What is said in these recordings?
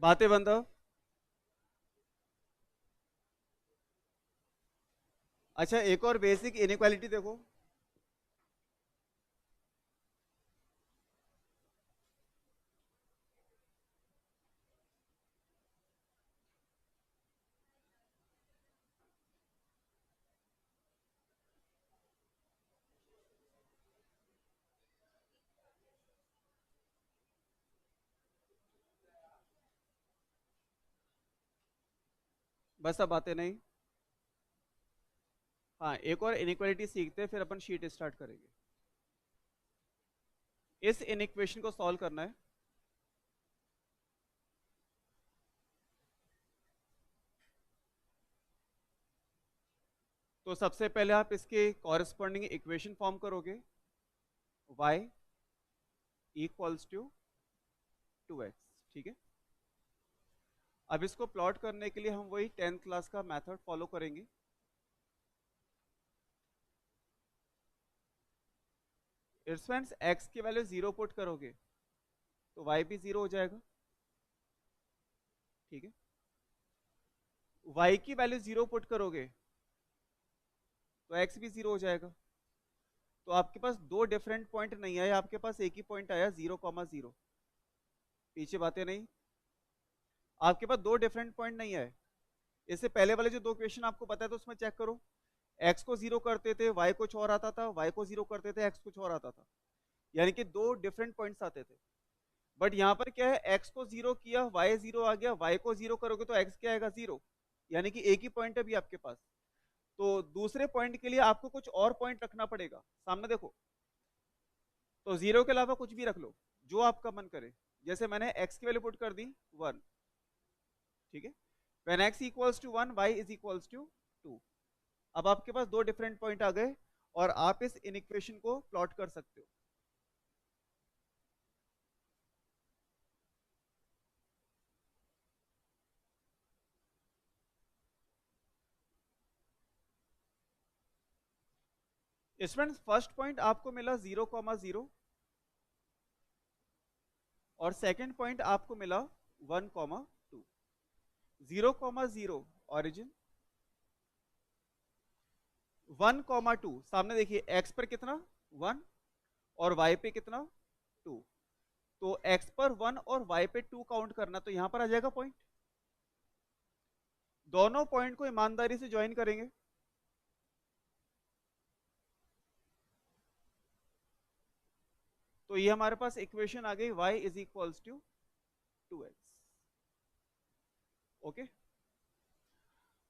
बातें बंद। अच्छा, एक और बेसिक इनइक्वालिटी देखो। बस अब बातें नहीं। हाँ, एक और इनइक्वालिटी सीखते हैं, फिर अपन शीट स्टार्ट करेंगे। इस इनइक्वेशन को सॉल्व करना है। तो सबसे पहले आप इसके कॉरेस्पॉन्डिंग इक्वेशन फॉर्म करोगे। y equals to 2x। ठीक है। अब इसको प्लॉट करने के लिए हम वही 10th क्लास का मेथड फॉलो करेंगे। फ्रेंड्स, x की वैल्यू 0 पुट करोगे तो y भी 0 हो जाएगा। ठीक है। y की वैल्यू 0 पुट करोगे तो x भी 0 हो जाएगा। तो आपके पास दो डिफरेंट पॉइंट नहीं आए, आपके पास एक ही पॉइंट आया 0,0। पीछे बातें नहीं। आपके पास दो डिफरेंट पॉइंट नहीं आए। इससे पहले वाले जो दो क्वेश्चन आपको पता है तो उसमें चेक करो। x को 0 करते थे y कुछ और आता था, y को 0 करते थे x कुछ और आता था। यानी कि दो डिफरेंट पॉइंट्स आते थे। बट यहाँ पर क्या है, x को 0 किया, y 0 आ गया, y को 0 करोगे तो x क्या आएगा 0। यानी कि एक ही पॉइंट है अभी आपके पास। तो दूसरे पॉइंट के लिए आपको कुछ और पॉइंट रखना पड़ेगा। सामने देखो, तो 0 के अलावा कुछ भी रख लो जो आपका मन करे। जैसे मैंने x की वैल्यू पुट कर दी 1। ठीक है। when x equals to 1 y is equals to 2। अब आपके पास दो डिफरेंट पॉइंट आ गए और आप इस इनइक्वेशन को प्लॉट कर सकते हो। इसमें फर्स्ट पॉइंट आपको मिला 0,0 और सेकंड पॉइंट आपको मिला 1,2। 0,0 ओरिजिन, 1,2 सामने देखिए, x पर कितना 1 और y पे कितना 2। तो x पर 1 और y पे 2 काउंट करना, तो यहां पर आ जाएगा पॉइंट। दोनों पॉइंट को ईमानदारी से ज्वाइन करेंगे। तो ये हमारे पास इक्वेशन आ गई y is equals to 2x। Okay.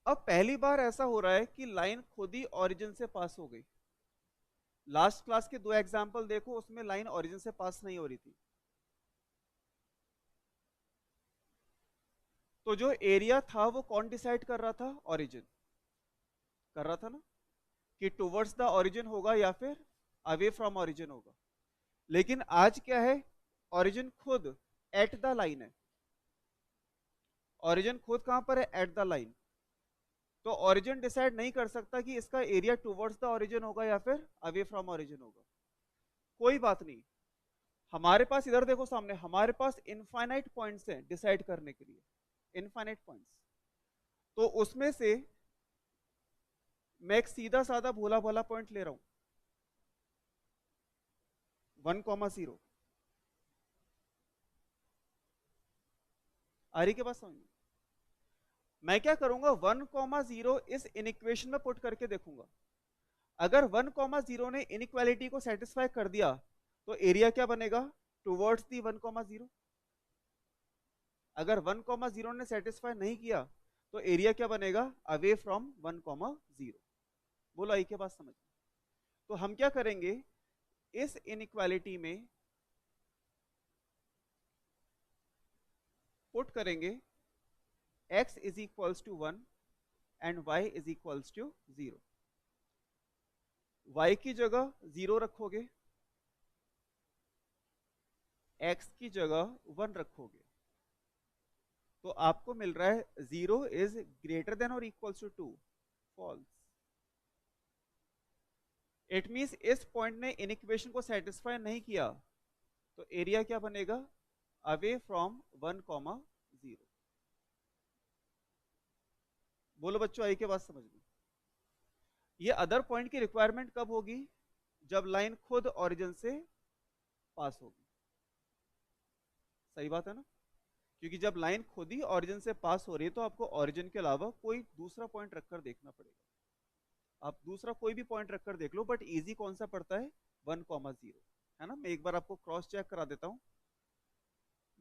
अब पहली बार ऐसा हो रहा है कि लाइन खुद ही ओरिजिन से पास हो गई। लास्ट क्लास के दो एग्जांपल देखो, उसमें लाइन ओरिजिन से पास नहीं हो रही थी। तो जो एरिया था वो कौन डिसाइड कर रहा था, ओरिजिन कर रहा था ना, कि टुवर्ड्स द ओरिजिन होगा या फिर अवे फ्रॉम ओरिजिन होगा। लेकिन आज क्या है, ओरिजिन खुद एट द लाइन है। ओरिजिन खुद कहां पर है, एट द लाइन। तो ओरिजिन डिसाइड नहीं कर सकता कि इसका एरिया टुवर्ड्स द ओरिजिन होगा या फिर अवे फ्रॉम ओरिजिन होगा। कोई बात नहीं, हमारे पास इधर देखो सामने, हमारे पास इनफाइनाइट पॉइंट्स हैं डिसाइड करने के लिए, इनफाइनाइट पॉइंट्स। तो उसमें से मैं एक सीधा साधा भोला भाला पॉइंट ले रहा हूं, 1,0। आ रही के पास समझ में? मैं क्या करूंगा, 1,0 इस इनइक्वेशन में पुट करके देखूंगा। अगर 1,0 ने इनइक्वालिटी को सेटिस्फाई कर दिया तो एरिया क्या बनेगा, टुवर्ड्स दी 1,0। अगर 1,0 ने सेटिस्फाई नहीं किया तो एरिया क्या बनेगा, अवे फ्रॉम 1,0। बोलो आई के पास समझ में? तो हम क्या करेंगे, इस इनइक्वालिटी में पुट करेंगे x is equals to 1 and y is equals to 0। y की जगह 0 रखोगे, x की जगह 1 रखोगे, तो आपको मिल रहा है 0 इज ग्रेटर देन और equals to 2, false. It means इस पॉइंट ने इनइक्वेशन को सेटिस्फाई नहीं किया, तो एरिया क्या बनेगा, अवे फ्रॉम 1,0। बोलो बच्चों, आई के बात समझ में? ये अदर पॉइंट की रिक्वायरमेंट कब होगी? जब लाइन खुद ओरिजिन से पास होगी। सही बात है ना? क्योंकि जब लाइन खुद ही ओरिजिन से पास हो रही है तो आपको ओरिजिन के अलावा कोई दूसरा पॉइंट रखकर देखना पड़ेगा। आप दूसरा कोई भी पॉइंट रखकर देख लो, बट इजी कौन सा पड़ता है? 1,0, है ना? मैं एक बार आपको क्रॉस चेक करा देता हूं।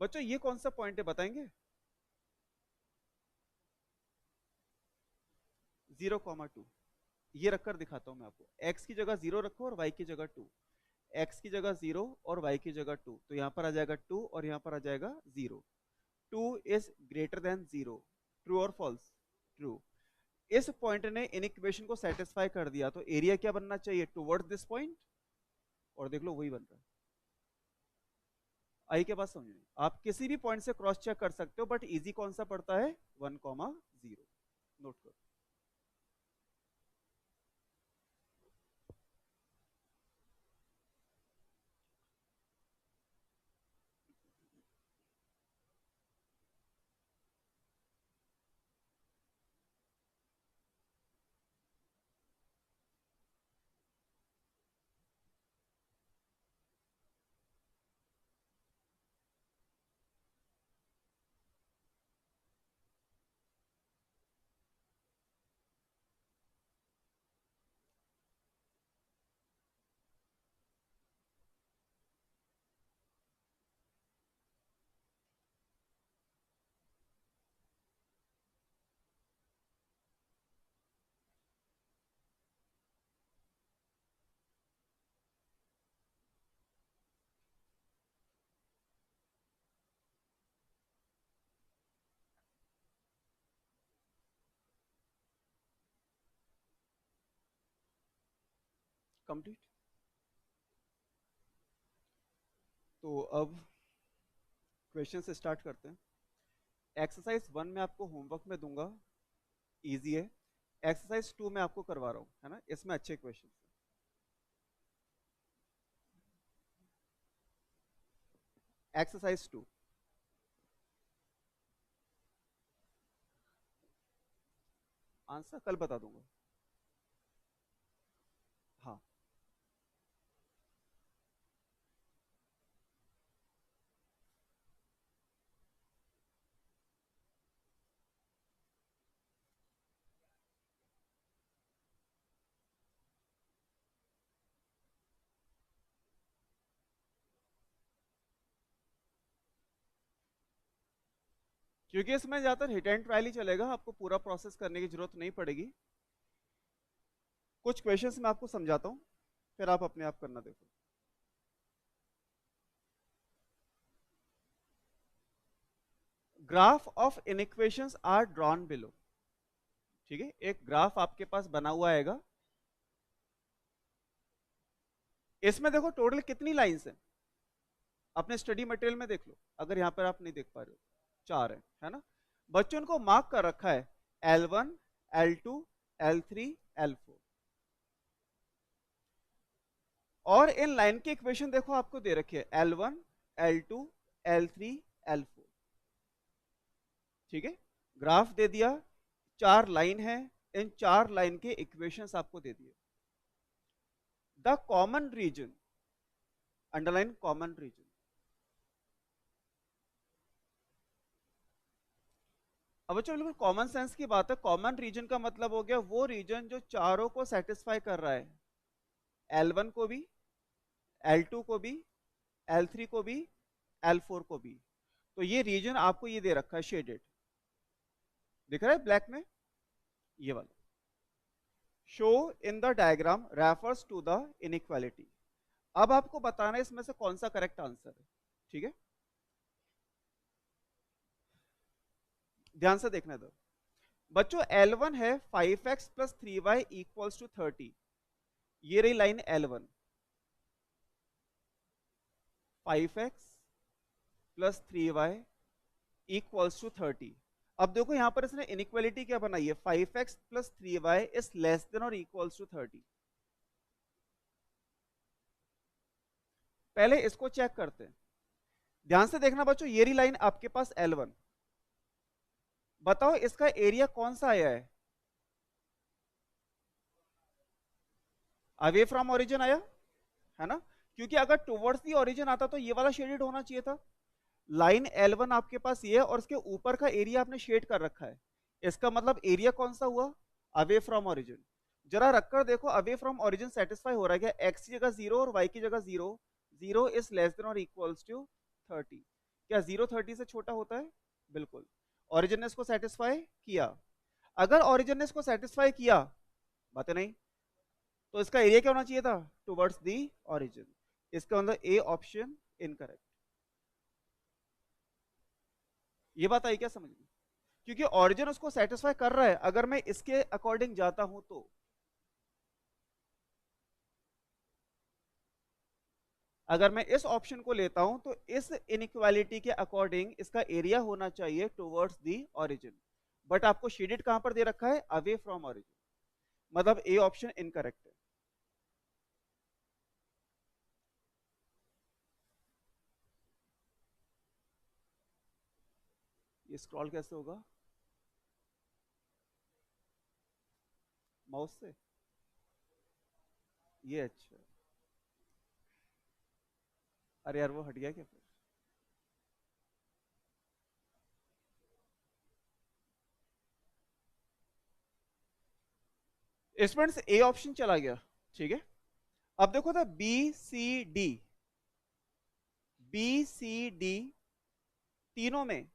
बच्चों ये कौन सा पॉइंट है बताएंगे? 0,2। ये रखकर दिखाता हूं मैं आपको। x की जगह 0 रखो और y की जगह 2। x की जगह 0 और y की जगह 2, तो यहां पर आ जाएगा 2 और यहां पर आ जाएगा 0। 2 इज ग्रेटर देन 0। ट्रू और फॉल्स? ट्रू। इस पॉइंट ने इन इक्वेशन को सेटिस्फाई कर दिया, तो एरिया क्या बनना चाहिए? Towards this point. और देख लो वही बन रहा है। आई के पास समझ में? आप किसी भी पॉइंट से क्रॉस चेक कर सकते हो, बट इजी कौन सा पड़ता है? 1,0। नोट करो। कंप्लीट। तो अब क्वेश्चन से स्टार्ट करते हैं। एक्सरसाइज 1 में आपको होमवर्क में दूंगा, इजी है। एक्सरसाइज 2 में आपको करवा रहा हूं, है ना? इसमें अच्छे क्वेश्चन है। एक्सरसाइज 2। आंसर कल बता दूंगा। हाँ। क्योंकि इसमें ज्यादातर हिट एंड ट्रायल ही चलेगा, आपको पूरा प्रोसेस करने की जरूरत नहीं पड़ेगी। कुछ क्वेश्चंस मैं आपको समझाता हूं, फिर आप अपने आप करना देखो। Graph of inequations are drawn below. ठीक है, एक ग्राफ आपके पास बना हुआ आएगा। इसमें देखो टोटल कितनी लाइंस हैं, अपने स्टडी मटेरियल में देख लो, अगर यहां पर आप नहीं देख पा रहे हो। 4 है ना? बच्चों को मार्क कर रखा है L1, L2, L3, L4। और इन लाइन की इक्वेशन देखो आपको दे रखी है L1, L2, L3, L4। ठीक है, ग्राफ दे दिया, 4 लाइन है, इन 4 लाइन के इक्वेशंस आपको दे दिए। The common region, underline common region. अब बच्चों बिल्कुल कॉमन सेंस की बात है। कॉमन रीजन का मतलब हो गया वो रीजन जो चारों को सेटिस्फाई कर रहा है। L1 को भी, L2 को भी, L3 को भी, L4 को भी। तो ये रीजन आपको ये दे रखा है शेडेड, दिख रहा है ब्लैक में, ये वाला। Show in the diagram refers to the inequality. अब आपको बताना है इसमें से कौन सा करेक्ट आंसर है। ठीक है, ध्यान से देखने दो बच्चों। L1 है 5x plus 3y equals to 30। ये रही line L1, 5x plus 3y equals to 30। अब देखो यहां पर इसने इनइक्वालिटी क्या बनाई है? 5x plus 3y is less than और इक्वल्स टू 30। पहले इसको चेक करते हैं, ध्यान से देखना बच्चों। ये रही लाइन आपके पास L1। बताओ इसका एरिया कौन सा आया है? अवे फ्रॉम ओरिजिन आया है ना, क्योंकि अगर टुवर्ड्स दी ओरिजिन आता तो ये वाला शेडेड होना चाहिए था। लाइन L1 आपके पास ये है और इसके ऊपर का एरिया आपने शेड कर रखा है, इसका मतलब एरिया कौन सा हुआ, अवे फ्रॉम ओरिजिन। जरा रखकर देखो अवे फ्रॉम ओरिजिन सेटिस्फाई हो रहा है क्या, x की जगह 0 और y की जगह 0, 0 इज लेस देन और इक्वल्स टू 30। क्या 0 30 से छोटा होता है, बिल्कुल। ओरिजिन ने इसको सेटिस्फाई किया। अगर ओरिजिन ने इसको सेटिस्फाई किया, बात नहीं, तो इसका एरिया क्या होना चाहिए था, टुवर्ड्स दी ओरिजिन। इसका मतलब ए ऑप्शन इनकरेक्ट। ये बात आई क्या समझ में, क्योंकि ओरिजिन उसको सेटिस्फाई कर रहा है अगर मैं इसके अकॉर्डिंग जाता हूं तो। अगर मैं इस ऑप्शन को लेता हूं तो इस इनइक्वालिटी के अकॉर्डिंग इसका एरिया होना चाहिए टुवर्ड्स दी ओरिजिन, बट आपको शेडेड कहां पर दे रखा है, अवे फ्रॉम ओरिजिन, मतलब ए ऑप्शन इनकरेक्ट है। ये स्क्रॉल कैसे होगा, माउस से, ये अच्छा, अरे यार वो हट गया क्या फिर। इसमें से ए ऑप्शन चला गया, ठीक है। अब देखो था B C D, B C D तीनों में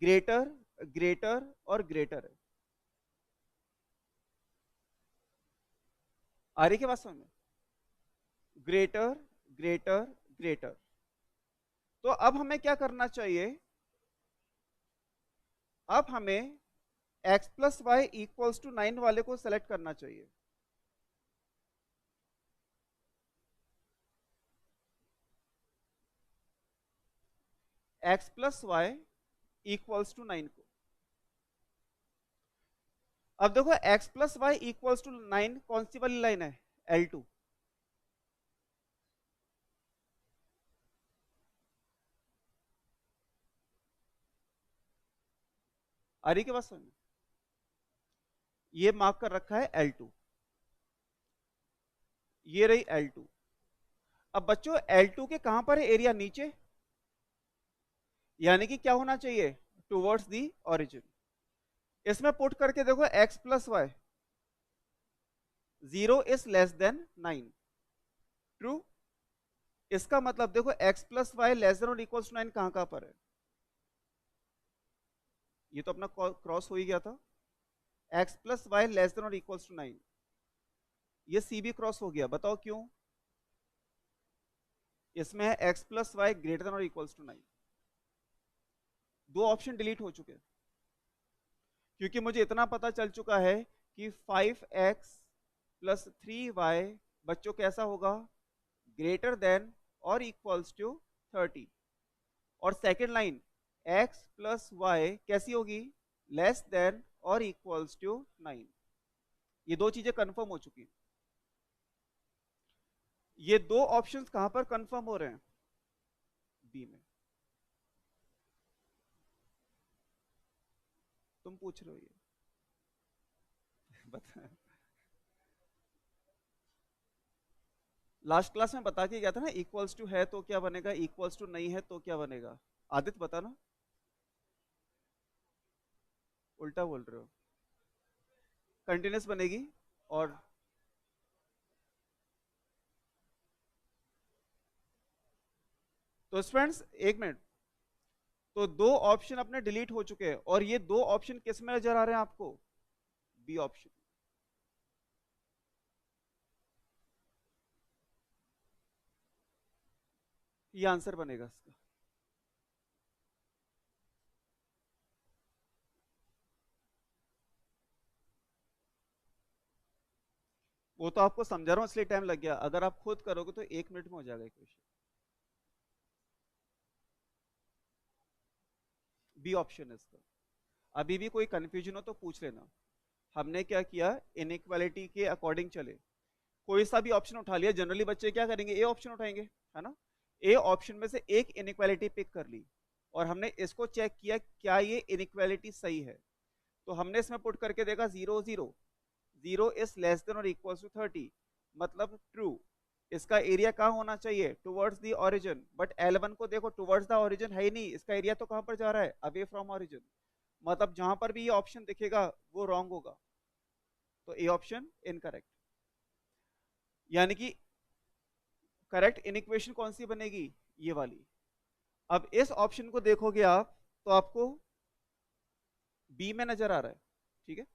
ग्रेटर ग्रेटर और ग्रेटर है, आ रही के बात समझ में, ग्रेटर ग्रेटर ग्रेटर। तो अब हमें क्या करना चाहिए, अब हमें x plus y equals to 9 वाले को सेलेक्ट करना चाहिए। x plus y equals to 9 को, अब देखो x plus y equals to 9 कौन सी वाली लाइन है, L2। आ रही के बात समझ में, ये मार्क कर रखा है L2, ये रही L2। अब बच्चों L2 के कहां पर है एरिया, नीचे, यानी कि क्या होना चाहिए, टुवर्ड्स दी ओरिजिन। इसमें पुट करके देखो x plus y, 0 is less than 9, true. इसका मतलब देखो x plus y less than और इक्वल्स टू 9 कहां कहां पर है, ये तो अपना क्रॉस हो ही गया था, x plus y less than और इक्वल्स टू 9, ये सी भी क्रॉस हो गया, बताओ क्यों, इसमें है x plus y greater than और इक्वल्स टू 9। दो ऑप्शन डिलीट हो चुके, क्योंकि मुझे इतना पता चल चुका है कि 5x प्लस 3y बच्चों कैसा होगा, ग्रेटर देन और इक्वल्स टू 30। और second line x plus y कैसी होगी, लेस देन और इक्वल्स टू 9। ये दो चीजें कंफर्म हो चुकी, ये दो ऑप्शंस कहां पर कंफर्म हो रहे हैं, बी में। तुम पूछ रहे हो ये बता, लास्ट क्लास में बता के गया था ना, इक्वल्स टू है तो क्या बनेगा, इक्वल्स टू नहीं है तो क्या बनेगा, आदित्य बता ना, उल्टा बोल रहे हो, कंटिन्यूस बनेगी। और तो स्टूडेंट्स एक मिनट, तो दो ऑप्शन अपने डिलीट हो चुके हैं और ये दो ऑप्शन किस में नजर आ रहे हैं आपको, बी ऑप्शन। ये आंसर बनेगा इसका। वो तो आपको समझा रहा हूं इसलिए टाइम लग गया, अगर आप खुद करोगे तो 1 मिनट में हो जाएगा क्वेश्चन। बी ऑप्शन है इसका। अभी भी कोई कंफ्यूजन हो तो पूछ लेना। हमने क्या किया, इनइक्वालिटी के अकॉर्डिंग चले, कोई सा भी ऑप्शन उठा लिया, जनरली बच्चे क्या करेंगे, ए ऑप्शन उठाएंगे, है ना। ए ऑप्शन में से एक इनइक्वालिटी पिक कर ली और हमने इसको चेक किया क्या ये इनइक्वालिटी सही है, तो हमने इसमें पुट करके देखा 0 0, 0 इज लेस देन और इक्वल टू 30, मतलब ट्रू। इसका एरिया कहाँ होना चाहिए, towards the origin, but L1 को देखो टुवर्ड्स द ओरिजिन है ही नहीं, इसका एरिया तो कहाँ पर जा रहा है, अवे फ्रॉम ओरिजिन। मतलब जहां पर भी ये ऑप्शन दिखेगा वो रॉन्ग होगा, तो ए ऑप्शन इनकरेक्ट। यानी कि करेक्ट इनइक्वेशन कौन सी बनेगी, ये वाली। अब इस ऑप्शन को देखोगे आप तो आपको बी में नजर आ रहा है, ठीक है।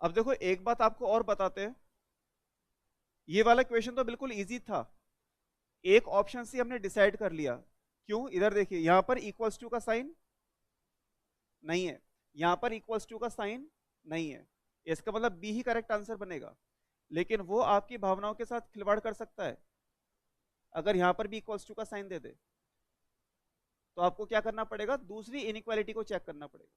अब देखो एक बात आपको और बताते हैं, ये वाला क्वेश्चन तो बिल्कुल इजी था, एक ऑप्शन से हमने डिसाइड कर लिया। क्यों, इधर देखिए यहां पर इक्वल्स टू का साइन नहीं है, यहां पर इक्वल्स टू का साइन नहीं है, इसका मतलब बी ही करेक्ट आंसर बनेगा। लेकिन वो आपकी भावनाओं के साथ खिलवाड़ कर सकता है, अगर यहां पर भी इक्वल्स टू का साइन दे दे तो आपको क्या करना पड़ेगा, दूसरी इनइक्वालिटी को चेक करना पड़ेगा।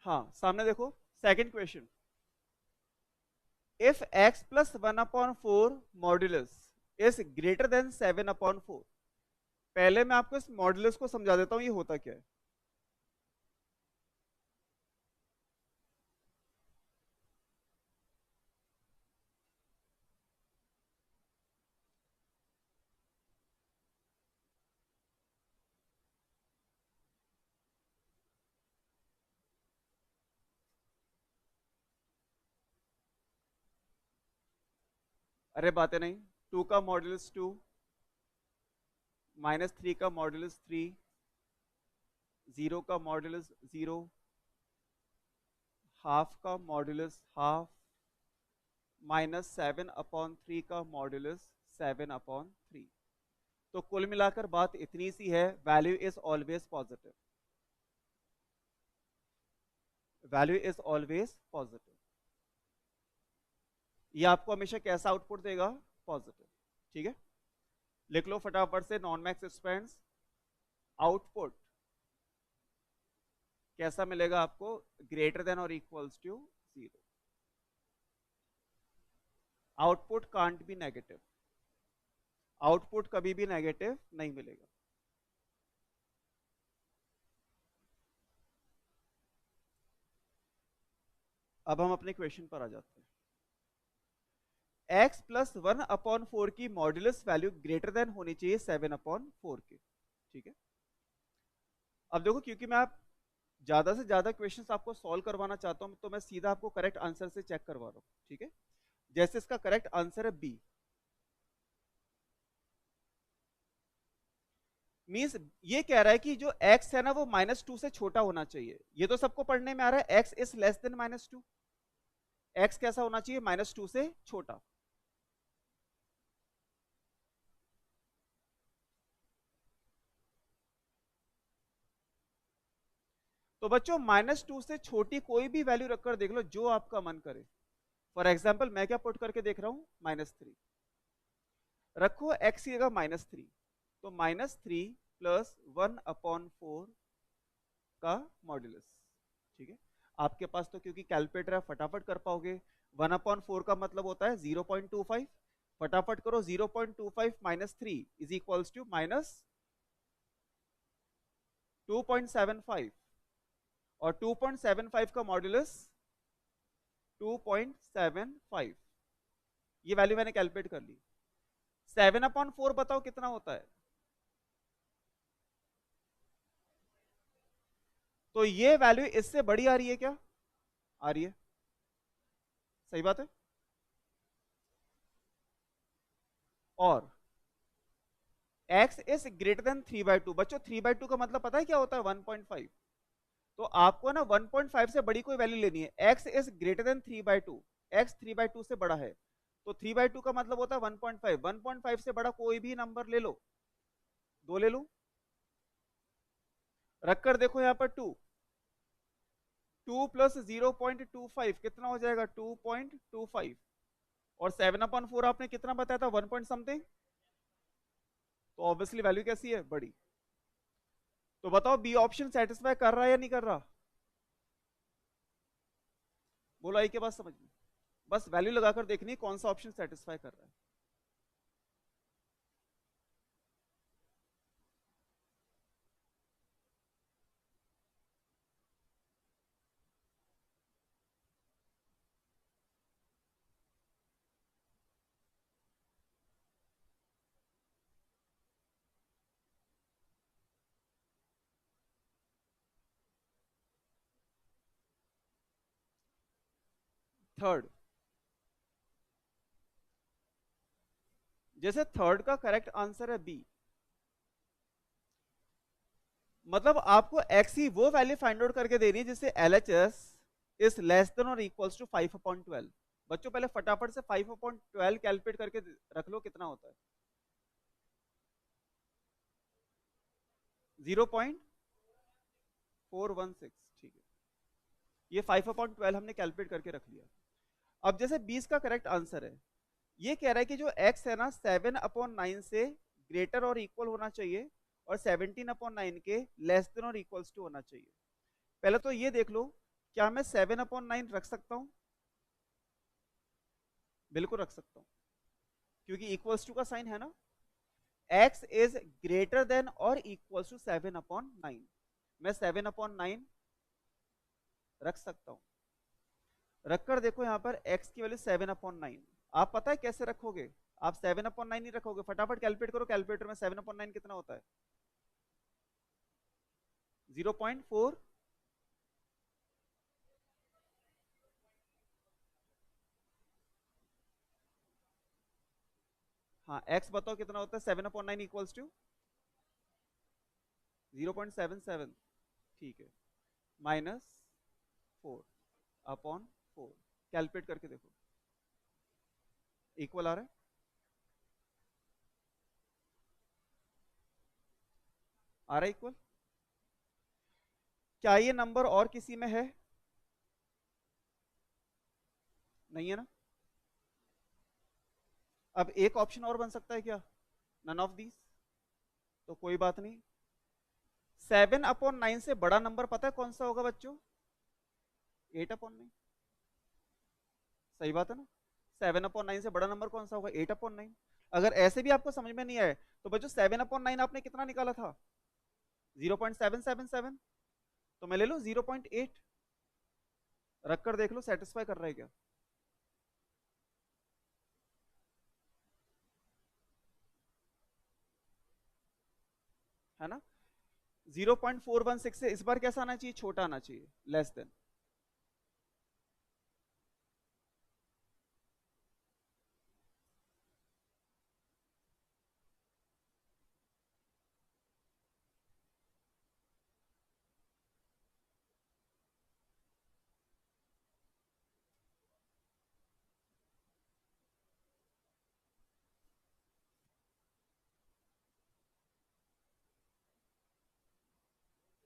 हाँ सामने देखो, second question, if x plus 1/4 modulus is greater then 7/4। पहले मैं आपको इस मॉड्यूलस को समझा देता हूं ये होता क्या है। अरे बातें नहीं, 2 का मॉड्यूलस 2, -3 का मॉड्यूलस 3, 0 का मॉड्यूलस 0, हाफ का मॉड्यूलस हाफ, -7/3 का मॉड्यूलस 7/3। तो कुल मिलाकर बात इतनी सी है, value is always positive, value is always positive. ये आपको हमेशा कैसा आउटपुट देगा, पॉजिटिव, ठीक है। लिख लो फटाफट से, नॉन मैक्स एक्सपेंस आउटपुट कैसा मिलेगा आपको, ग्रेटर देन और equals to 0। Output can't be negative, output कभी भी नेगेटिव नहीं मिलेगा। अब हम अपने क्वेश्चन पर आ जाते हैं। x प्लस 1/4 की मॉड्यूलस वैल्यू ग्रेटर देन होनी चाहिए 7/4 के, ठीक है। अब देखो क्योंकि मैं आप ज्यादा से ज्यादा क्वेश्चंस आपको सॉल्व करवाना चाहता हूं तो मैं सीधा आपको करेक्ट आंसर से चेक करवा रहा हूं, ठीक है। जैसे इसका करेक्ट आंसर है बी, मीन्स ये कह रहा है कि जो x है ना वो -2 से छोटा होना चाहिए, ये तो सबको पढ़ने में आ रहा है, x is less than -2, x कैसा होना चाहिए, -2 से छोटा। तो बच्चों -2 से छोटी कोई भी वैल्यू रखकर देख लो जो आपका मन करे। फॉर एग्जाम्पल मैं क्या पुट करके देख रहा हूं, -3 रखो, x की जगह -3, तो -3 प्लस 1/4 का मॉड्यूलस, ठीक है। आपके पास तो क्योंकि कैलकुलेटर है फटाफट कर पाओगे, 1/4 का मतलब होता है 0.25, फटाफट करो, 0.25 -3 इज इक्वल्स टू -2.75, और 2.75 का मॉड्यूलस 2.75, ये वैल्यू मैंने कैलकुलेट कर ली। 7/4 बताओ कितना होता है, तो ये वैल्यू इससे बड़ी आ रही है क्या, आ रही है, सही बात है। और x इज ग्रेटर देन 3/2, बच्चों 3/2 का मतलब पता है क्या होता है, 1.5। तो आपको ना 1.5 से बड़ी कोई वैल्यू लेनी है, x is greater then 3/2, x 3/2 से बड़ा है, तो 3/2 का मतलब होता है 1.5, 1.5 से बड़ा कोई भी नंबर ले लो, दो ले लो, रखकर देखो यहां पर 2, 2 प्लस 0.25 कितना हो जाएगा, 2.25, और 7/4 आपने कितना बताया था, 1 पॉइंट समथिंग, ऑब्वियसली वैल्यू कैसी है, बड़ी। तो बताओ बी ऑप्शन सेटिस्फाई कर रहा है या नहीं कर रहा? बोलो आई के बाद समझ में, बस वैल्यू लगाकर देखनी कौन सा ऑप्शन सेटिस्फाई कर रहा है। थर्ड, जैसे थर्ड का करेक्ट आंसर है बी, मतलब आपको एक्स ही वो वैल्यू फाइंड आउट करके देनी है जिससे LHS इज लेस देन और इक्वल्स टू 5/12। बच्चों पहले फटाफट से 5/12 कैलकुलेट करके रख लो कितना होता है। 0.416, ठीक है, ये 5/12 हमने कैलकुलेट करके रख लिया। अब जैसे 20 का करेक्ट आंसर है, ये कह रहा है कि जो x है ना 7/9 से ग्रेटर और इक्वल होना चाहिए और 17/9 के लेस देन और इक्वल्स टू होना चाहिए। पहले तो ये देख लो, क्या मैं 7/9 रख सकता हूं? बिल्कुल रख सकता हूं, क्योंकि इक्वल्स टू का साइन है ना। x इज ग्रेटर देन और इक्वल्स टू 7/9, मैं 7/9 रख सकता हूं। रखकर देखो यहाँ पर x की वैल्यू 7/9, आप पता है कैसे रखोगे? आप 7/9 नहीं रखोगे, फटाफट कैलकुलेट करो, कैलकुलेटर में 7/9 कितना होता है? 0.4, हाँ x बताओ कितना होता है? 7/9 इक्वल्स टू 0.77, ठीक है, -4/4, कैलकुलेट करके देखो इक्वल आ रहा है? आ रहा है इक्वल? क्या ये नंबर और किसी में है? नहीं है ना। अब एक ऑप्शन और बन सकता है क्या? नन ऑफ दीज, तो कोई बात नहीं। 7/9 से बड़ा नंबर पता है कौन सा होगा बच्चों? 8/9, सही बात है ना। 7/9 से बड़ा नंबर कौन सा होगा? 8/9। अगर ऐसे भी आपको समझ में नहीं आए तो बच्चों 7/9 आपने कितना निकाला था? 0.777, तो मैं ले लूं 0.8, रख कर देख लो सेटिस्फाई कर रहा है क्या? है ना। 0.416 से इस बार कैसा आना चाहिए? छोटा आना चाहिए, लेस देन।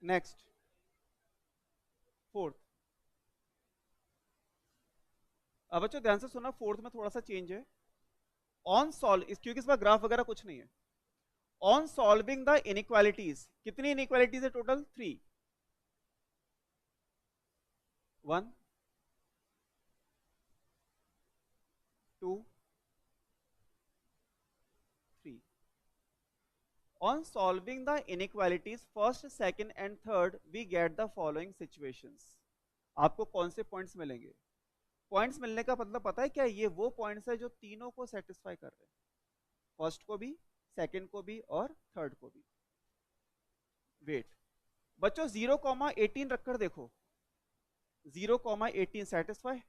Next, fourth. अब बच्चों ध्यान से सुना, फोर्थ में थोड़ा सा चेंज है। ऑन सॉल्व, क्योंकि इस बार ग्राफ वगैरह कुछ नहीं है। ऑन सॉल्विंग द इनइक्वालिटीज, कितनी इनइक्वालिटीज है total? 3, 1, 2, 3। On solving the inequalities first, second and third, we get the following situations। आपको कौन से पॉइंट्स मिलेंगे? पॉइंट्स मिलने का मतलब पता है क्या? ये वो पॉइंट्स है जो तीनों को सेटिस्फाई कर रहे हैं, फर्स्ट को भी, सेकंड को भी और थर्ड को भी। वेट बच्चों, 0,18 रखकर देखो, 0,18 सेटिस्फाई।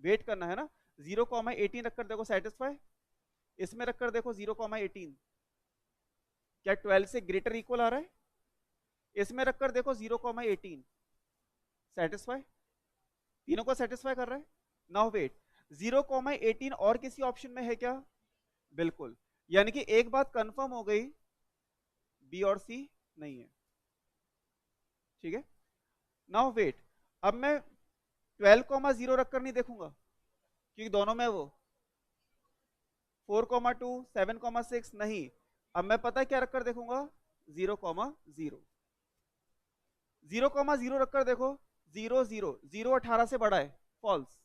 वेट करना है ना। 0,18 रखकर देखो सेटिस्फाई। इसमें रखकर देखो 0,18, क्या 12 से ग्रेटर इक्वल आ रहा है? इसमें रखकर देखो 0,18, सेटिस्फाई, तीनों को सेटिस्फाई कर रहा है। नाउ वेट, 0,18 और किसी ऑप्शन में है क्या? बिल्कुल, यानी कि एक बात कंफर्म हो गई, बी और सी नहीं है, ठीक है। नाउ वेट, अब मैं 12,0 रखकर नहीं देखूंगा, क्योंकि दोनों में वो 4,2, 7,6 नहीं, अब मैं पता है क्या रखकर देखूंगा, 0,0, 0,0 रखकर देखो, 0 18 से बड़ा है, फॉल्स।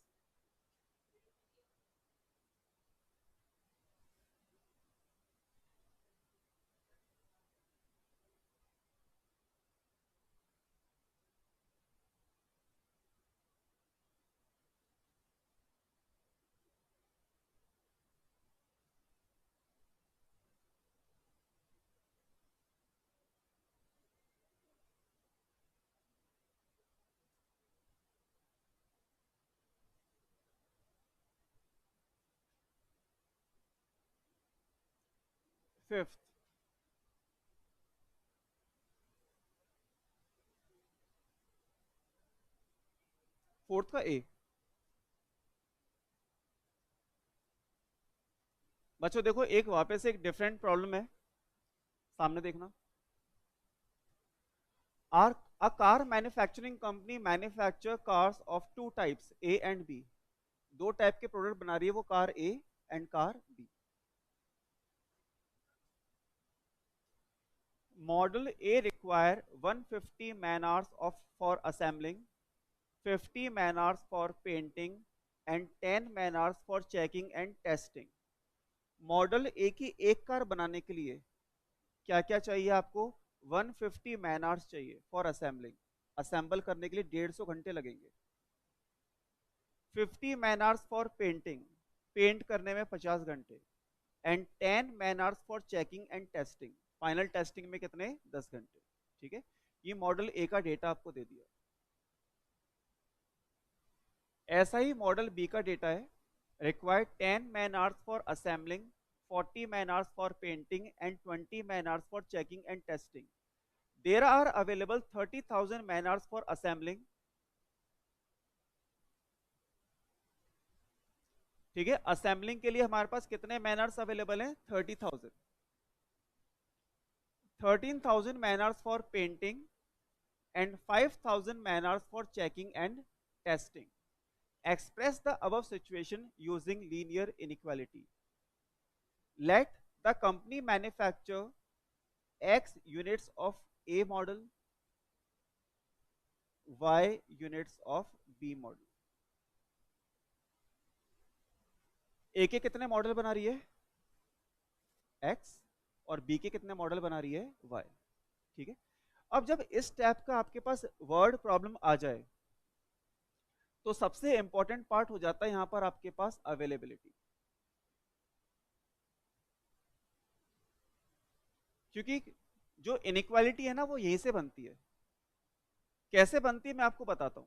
फिफ्थ, फोर्थ का ए। बच्चों देखो, एक वापस एक डिफरेंट प्रॉब्लम है, सामने देखना। Are A car manufacturing company manufacture cars of two types, A and B. दो टाइप के प्रोडक्ट बना रही है वो car A and car B। Model A require 150 man hours of for assembling, 50 man hours for painting and 10 man hours for checking and testing। Model A की एक car बनाने के लिए क्या क्या चाहिए आपको, 150 मैन आवर्स चाहिए फॉर असेंबलिंग, असेंबल करने के लिए 150 घंटे लगेंगे। 50 man hours for painting, paint करने में 50 घंटे। And 10 man hours for checking and testing, final testing में कितने, 10 घंटे। ठीक है, ये मॉडल ए का डेटा आपको दे दिया। ऐसा ही मॉडल बी का डेटा है, required 10 man hours for assembling, 40 man hours for painting and 20 man hours for checking and testing. There are available 30,000 man hours for assembling। ठीक है, असेंबलिंग के लिए हमारे पास कितने मैन आवर्स अवेलेबल हैं, 30,000। 13,000 man hours for painting and 5,000 man hours for checking and testing. Express the above situation using linear inequality. Let the company manufacture X units of A model, Y units of B model। ए के कितने model बना रही है, X, और B के कितने model बना रही है, Y। ठीक है, अब जब इस टाइप का आपके पास वर्ड प्रॉब्लम आ जाए तो सबसे इंपॉर्टेंट पार्ट हो जाता है यहां पर आपके पास अवेलेबिलिटी। क्योंकि जो इनइक्वालिटी है ना वो यहीं से बनती है। कैसे बनती है मैं आपको बताता हूं।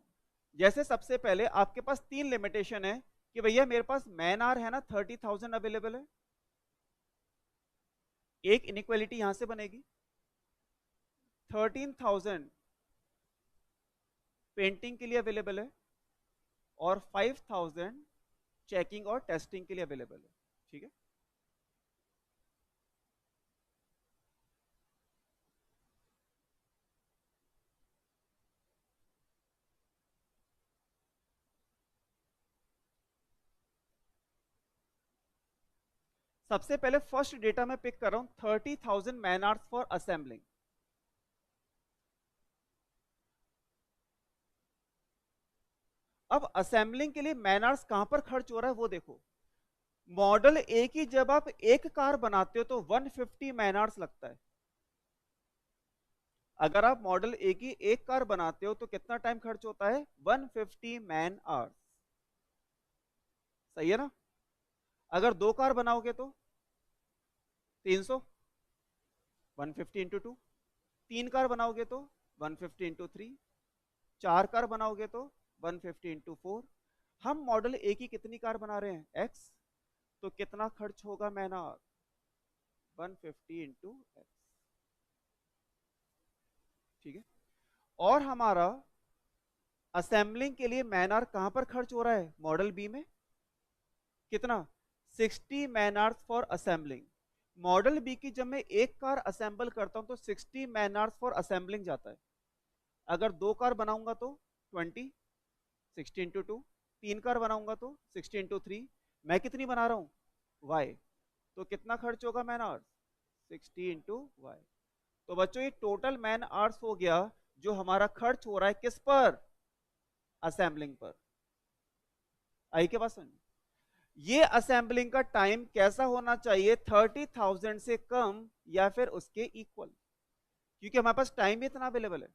जैसे सबसे पहले आपके पास तीन लिमिटेशन है कि भैया मेरे पास मैन आवर है ना 30,000 अवेलेबल है, एक इनइक्वालिटी यहां से बनेगी। 13,000 पेंटिंग के लिए अवेलेबल है और 5,000 चेकिंग और टेस्टिंग के लिए अवेलेबल है। ठीक है, सबसे पहले फर्स्ट डेटा मैं पिक कर रहा हूं, 30,000 मैन आवर्स फॉर असेंबलिंग। अब असेंबलिंग के लिए मैन आवर्स कहां पर खर्च हो रहा है वो देखो। मॉडल ए की जब आप एक कार बनाते हो तो 150 मैन आवर्स लगता है। अगर आप मॉडल ए की एक कार बनाते हो तो कितना टाइम खर्च होता है, 150 मैन आवर्स। सही है ना। अगर दो कार बनाओगे तो 300, 150 इंटू 2। तीन कार बनाओगे तो 150 इंटू 3। चार कार बनाओगे तो 150 इंटू 4। हम मॉडल ए की कितनी कार बना रहे हैं, एक्स, तो कितना खर्च होगा मैन आवर, 150 इंटू एक्स। ठीक है, और हमारा असेंबलिंग के लिए मैन आवर कहां पर खर्च हो रहा है, मॉडल बी में कितना, 60 man hours for assembling. Model B की जब मैं एक कार असेंबल करता हूं तो 60 मैन आवर्स फॉर असेंबलिंग जाता है। अगर दो कार बनाऊंगा तो 20, 60 इंटू 2। तीन कार बनाऊंगा तो 60 इंटू 3। मैं कितनी बना रहा हूं, वाई, तो कितना खर्च होगा मैन आवर्स, 60 × y। तो बच्चों ये टोटल मैन आवर्स हो गया जो हमारा खर्च हो रहा है किस पर, असेंबलिंग पर। आई के पास समझ? ये असेंबलिंग का टाइम कैसा होना चाहिए, 30,000 से कम या फिर उसके इक्वल, क्योंकि हमारे पास टाइम इतना अवेलेबल है।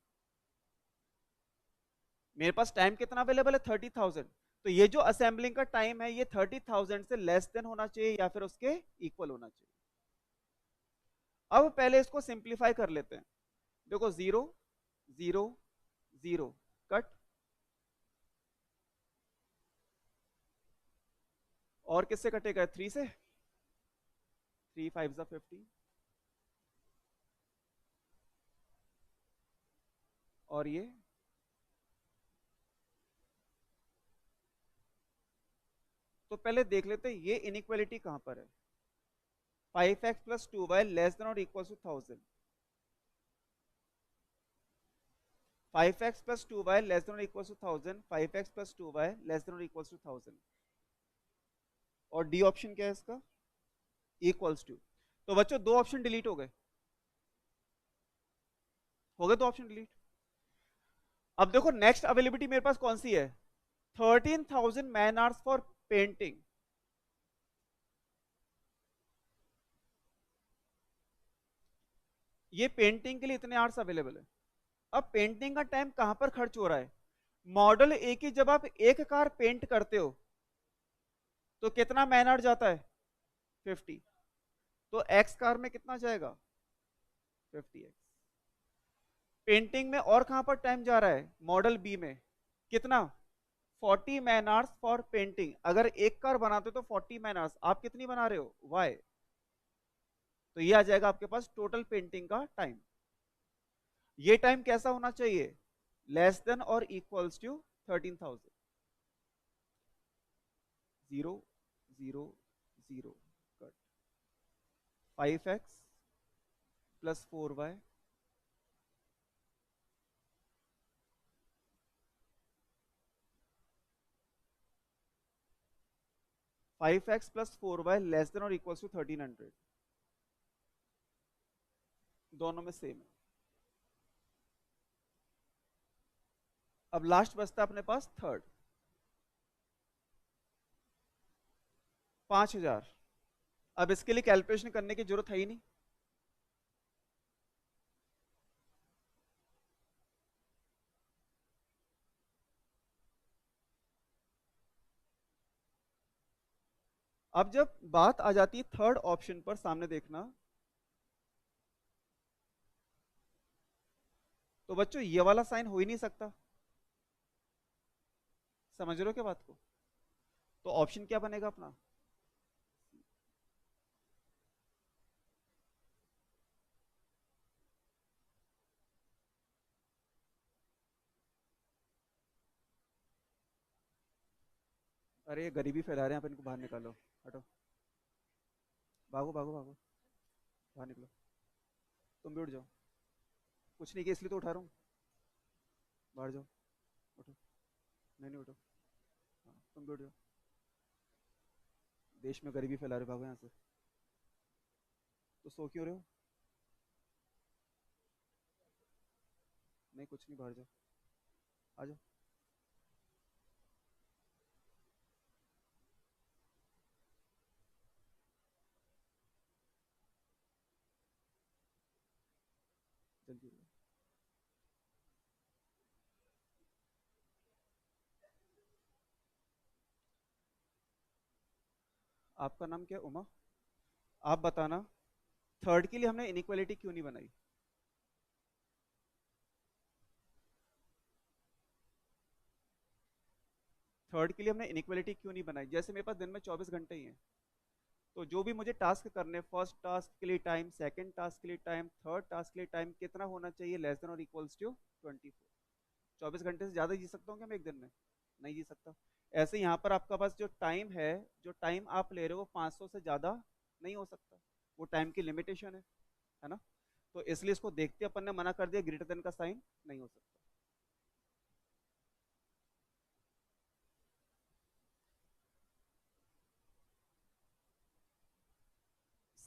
मेरे पास टाइम कितना अवेलेबल है, 30,000। तो ये जो असेंबलिंग का टाइम है ये 30,000 से लेस देन होना चाहिए या फिर उसके इक्वल होना चाहिए। अब पहले इसको सिंप्लीफाई कर लेते हैं। देखो 0 0 0 कट, और किससे कटेगा, 3 से, 3 5 50, और ये तो पहले देख लेते हैं ये इनइक्वालिटी कहां पर है। 5x + 2y लेस देन और equal to 1000, 5x + 2y less than और equal to 1000, 5x + 2y less than और इक्वल टू 1000, और डी ऑप्शन क्या है इसका, इक्वल्स टू। तो बच्चों दो ऑप्शन डिलीट हो गए दो ऑप्शन डिलीट। अब देखो नेक्स्ट अवेलेबिलिटी मेरे पास कौन सी है, 13,000 मैन आवर्स फॉर पेंटिंग। ये पेंटिंग के लिए इतने आवर्स अवेलेबल है। अब पेंटिंग का टाइम कहां पर खर्च हो रहा है, मॉडल ए की जब आप एक कार पेंट करते हो तो कितना मैन आवर जाता है, 50। तो एक्स कार में कितना जाएगा, 50x। पेंटिंग में और कहां पर टाइम जा रहा है, मॉडल बी में कितना, 40 मैन आवर्स फॉर पेंटिंग। अगर एक कार बनाते हो तो 40 मैन आवर्स, आप कितनी बना रहे हो, वाई। तो ये आ जाएगा आपके पास टोटल पेंटिंग का टाइम। ये टाइम कैसा होना चाहिए, लेस देन और equals to 13,000। 0 0 0 cut, 5x + 4y 5x + 4y less than और इक्वल्स टू 1300, दोनों में सेम है। अब लास्ट बचता है अपने पास थर्ड, 5,000। अब इसके लिए कैलकुलेशन करने की जरूरत है ही नहीं। अब जब बात आ जाती है थर्ड ऑप्शन पर, सामने देखना, तो बच्चों ये वाला साइन हो ही नहीं सकता। समझ रहे हो क्या बात को? तो ऑप्शन क्या बनेगा अपना, अरे ये गरीबी फैला रहे हैं, आप इनको बाहर निकालो, हटो, भागो भागो भागो, बाहर निकलो। तुम भी उठ जाओ, कुछ नहीं किया इसलिए तो उठा रहा हूँ, बाहर जाओ, उठो, नहीं नहीं उठो, हाँ तुम भी उठ जाओ। देश में गरीबी फैला रहे हो, भागो यहाँ से। तो सो क्यों रहे हो, नहीं कुछ नहीं, बाहर जाओ, आ जाओ जल्दी। आपका नाम क्या है, उमा? आप बताना थर्ड के लिए हमने इनइक्वालिटी क्यों नहीं बनाई। थर्ड के लिए हमने इनइक्वालिटी क्यों नहीं बनाई, जैसे मेरे पास दिन में 24 घंटे ही हैं, तो जो भी मुझे टास्क करने, फर्स्ट टास्क के लिए टाइम, सेकंड टास्क के लिए टाइम, थर्ड टास्क के लिए टाइम कितना होना चाहिए, लेस देन और इक्वल्स टू 24। 24 घंटे से ज्यादा जी सकता हूँ क्या मैं एक दिन में, नहीं जी सकता। ऐसे यहाँ पर आपका पास जो टाइम है, जो टाइम आप ले रहे हो वो 500 से ज्यादा नहीं हो सकता, वो टाइम की लिमिटेशन है ना। तो इसलिए इसको देखते अपन ने मना कर दिया, ग्रेटर देन का साइन नहीं हो सकता।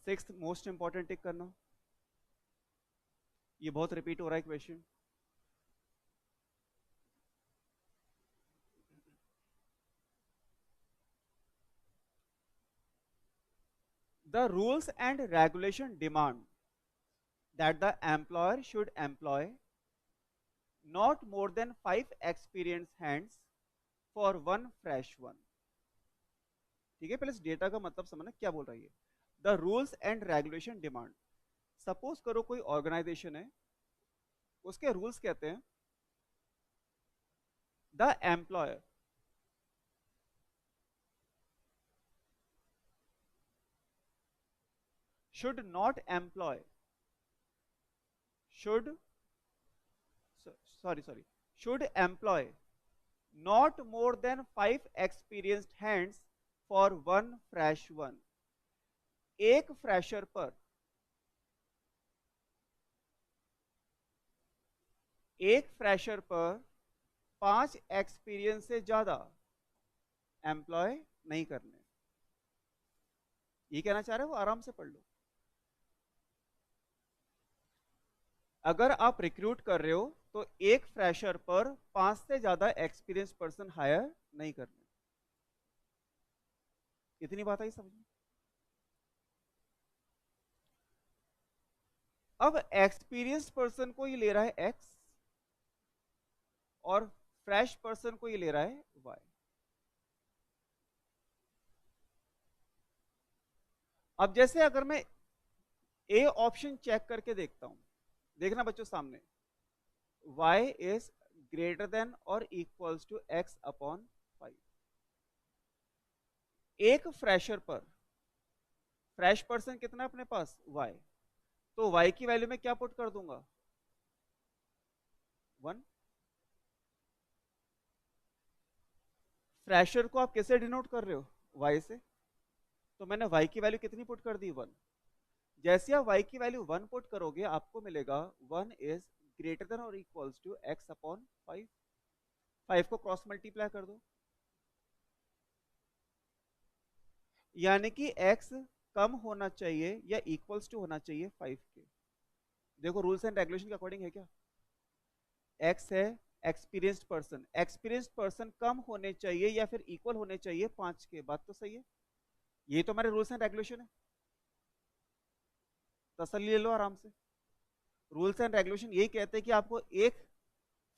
सिक्स्थ मोस्ट इंपॉर्टेंट टिक करना, ये बहुत रिपीट हो रहा है question. The rules and regulation demand that the employer should employ not more than 5 experienced hands for one fresh one। ठीक है, पहले इस डेटा का मतलब समझना क्या बोल रही है। The rules and regulation demand, suppose करो कोई ऑर्गेनाइजेशन है, उसके रूल्स कहते हैं the employer should not employ should sorry should employ not more than 5 experienced hands for one fresh one। एक फ्रेशर पर एक फ्रेशर पर 5 एक्सपीरियंस से ज्यादा एम्प्लॉय नहीं करने। ये कहना चाह रहे हो, आराम से पढ़ लो। अगर आप रिक्रूट कर रहे हो तो एक फ्रेशर पर 5 से ज्यादा एक्सपीरियंस पर्सन हायर नहीं करने। इतनी बात आई समझ में। अब एक्सपीरियंस पर्सन को ये ले रहा है एक्स और फ्रेश पर्सन को ये ले रहा है वाई। अब जैसे अगर मैं ए ऑप्शन चेक करके देखता हूं, देखना बच्चों सामने, y इज ग्रेटर देन और इक्वल्स टू x अपॉन 5। एक फ्रेशर पर, फ्रेश पर्सन कितना है अपने पास y, तो y की वैल्यू में क्या पुट कर दूंगा 1। फ्रेशर को आप कैसे डिनोट कर रहे हो y से, तो मैंने y की वैल्यू कितनी पुट कर दी 1। जैसे आप y की वैल्यू 1 पुट करोगे आपको मिलेगा 1 इज ग्रेटर देन और इक्वल्स टू x अपॉन 5। 5 को क्रॉस मल्टीप्लाई कर दो, यानी कि x कम होना चाहिए या इक्वल्स टू होना चाहिए 5 के। देखो रूल्स एंड रेगुलेशन के अकॉर्डिंग है क्या, x है एक्सपीरियंस्ड पर्सन, एक्सपीरियंस्ड पर्सन कम होने चाहिए या फिर इक्वल होने चाहिए 5 के। बात तो सही है, ये तो हमारे रूल्स एंड रेगुलेशन है। तसल्ली ले लो आराम से। रूल्स एंड रेगुलेशन यही कहते हैं कि आपको एक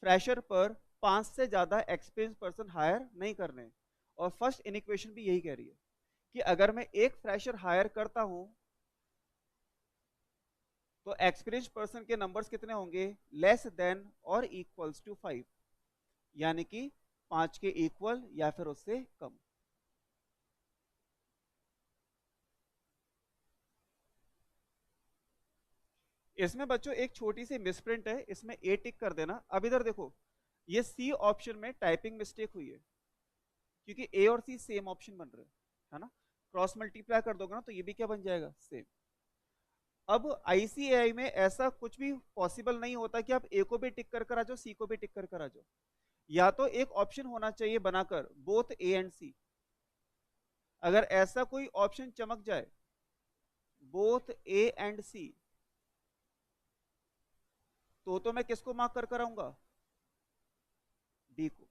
फ्रेशर पर 5 से ज्यादा एक्सपीरियंस पर्सन हायर नहीं करने। और फर्स्ट इनइक्वेशन भी यही कह रही है कि अगर मैं एक फ्रेशर हायर करता हूं तो एक्सपीरियंस पर्सन के नंबर्स कितने होंगे, लेस देन और इक्वल्स टू 5, यानी कि 5 के इक्वल या फिर उससे कम। इसमें बच्चों एक छोटी सी मिसप्रिंट है, इसमें ए टिक कर देना। अब इधर देखो, ये सी ऑप्शन में टाइपिंग मिस्टेक हुई है, क्योंकि ए और सी सेम ऑप्शन बन रहे हैं, है ना। क्रॉस मल्टीप्लाई कर दोगे ना तो ये भी क्या बन जाएगा, सेम। अब आईसीएआई में ऐसा कुछ भी पॉसिबल नहीं होता कि आप ए को भी टिक कर आ जाओ, सी को भी टिक कर आ जाओ। या तो एक ऑप्शन होना चाहिए बनाकर बोथ ए एंड सी। अगर ऐसा कोई ऑप्शन चमक जाए बोथ ए एंड सी, तो मैं किसको मार्क कर आऊंगा, डी को,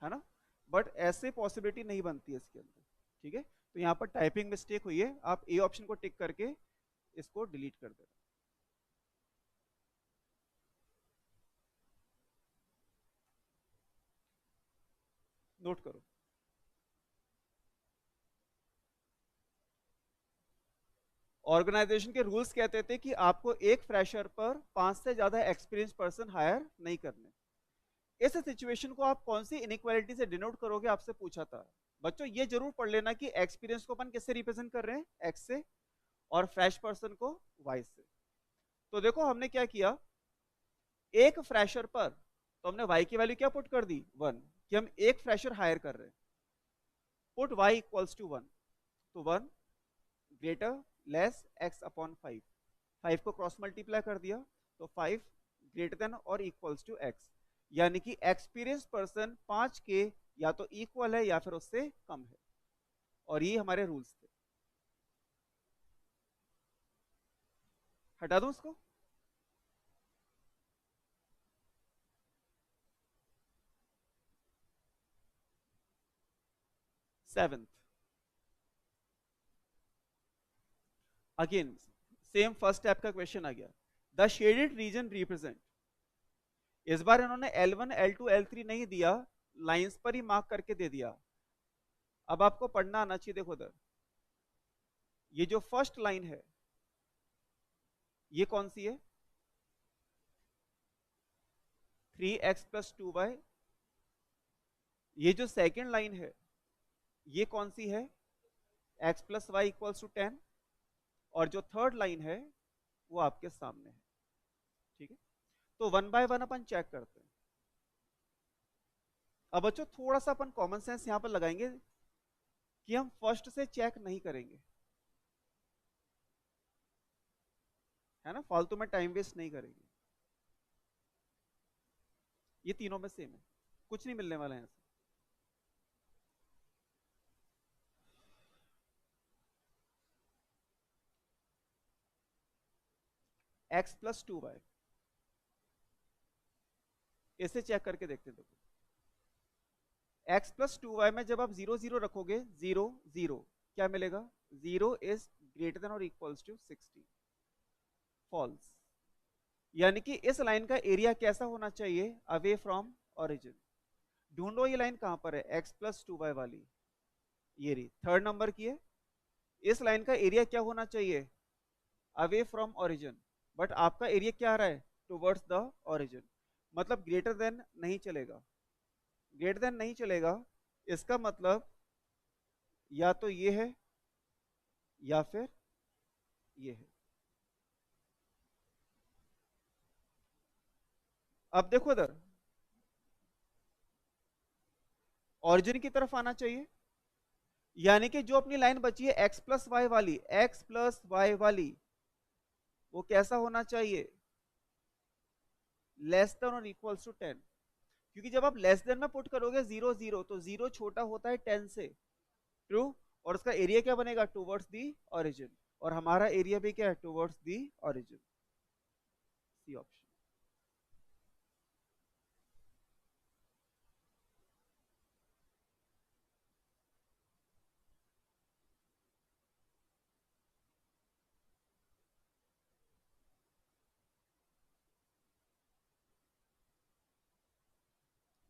है ना। बट ऐसे पॉसिबिलिटी नहीं बनती है इसके अंदर, ठीक है। तो यहां पर टाइपिंग मिस्टेक हुई है, आप ए ऑप्शन को टिक करके इसको डिलीट कर देना। नोट करो, ऑर्गेनाइजेशन के रूल्स कहते थे कि आपको एक फ्रेशर पर 5 से ज्यादा एक्सपीरियंस पर्सन हायर नहीं करने। इस सिचुएशन को आप कौन सी इनइक्वालिटी से डिनोट करोगे, आपसे पूछा था। बच्चों ये जरूर पढ़ लेना कि एक्सपीरियंस को अपन किससे रिप्रेजेंट कर रहे हैं, एक्स से, और फ्रेश पर्सन को वाई से। तो देखो हमने क्या किया, एक फ्रेशर पर तो हमने वाई की वैल्यू क्या पुट कर दी 1, कि हम एक फ्रेशर हायर कर रहे हैं। पुट वाई इक्वल्स टू 1, तो 1 ग्रेटर लेस एक्स अपॉन 5। 5 को क्रॉस मल्टीप्लाई कर दिया तो 5 ग्रेटर देन और इक्वल्स टू एक्स, यानी कि एक्सपीरियंस पर्सन 5 के या तो इक्वल है या फिर उससे कम है। और ये हमारे रूल्स थे। हटा दूं इसको, 7th। Again same first step का क्वेश्चन आ गया, द शेडेड रीजन रिप्रेजेंट। इस बार इन्होंने L1 L2 L3 नहीं दिया, लाइंस पर ही मार्क करके दे दिया। अब आपको पढ़ना आना चाहिए। देखो उधर, ये जो फर्स्ट लाइन है ये कौन सी है? 3x + 2y। ये जो सेकेंड लाइन है ये कौन सी है? x + y = 10। और जो थर्ड लाइन है वो आपके सामने है। ठीक है, तो 1 बाय 1 अपन चेक करते हैं। अब बच्चों थोड़ा सा अपन कॉमन सेंस यहां पर लगाएंगे कि हम फर्स्ट से चेक नहीं करेंगे, है ना, फालतू में टाइम वेस्ट नहीं करेंगे। ये तीनों में सेम है, कुछ नहीं मिलने वाला है यहाँ से। x + 2y, इसे चेक करके देखते हैं। देखो x + 2y में जब आप 0 0 रखोगे, 0 0, क्या मिलेगा? 0 इज ग्रेटर देन और इक्वल्स टू 60। फॉल्स। यानी कि इस लाइन का एरिया कैसा होना चाहिए? Away from origin. ढूंढो ये लाइन कहां पर है, x + 2y वाली, ये रही, थर्ड नंबर की है। इस लाइन का एरिया क्या होना चाहिए? Away from origin. बट आपका एरिया क्या आ रहा है? Towards the origin. मतलब ग्रेटर देन नहीं चलेगा, ग्रेटर देन नहीं चलेगा। इसका मतलब या तो ये है या फिर ये है। अब देखो इधर, ओरिजिन की तरफ आना चाहिए। यानी कि जो अपनी लाइन बची है x + y वाली, x + y वाली, वो कैसा होना चाहिए? लेस देन और इक्वल्स टू 10। क्योंकि जब आप लेस देन में पुट करोगे 0 0, तो 0 छोटा होता है 10 से। ट्रू। और उसका एरिया क्या बनेगा? Towards the origin. और हमारा एरिया भी क्या है? Towards the origin. C option.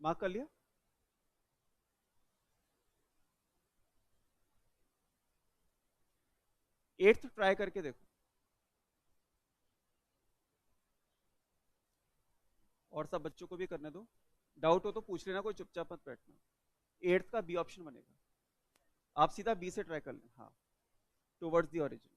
Mark कर लिया? एट्थ ट्राई करके देखो, और सब बच्चों को भी करने दो। डाउट हो तो पूछ लेना, कोई चुपचाप मत बैठना। एट्थ का बी ऑप्शन बनेगा, आप सीधा बी से ट्राई कर लें। हाँ, towards the origin.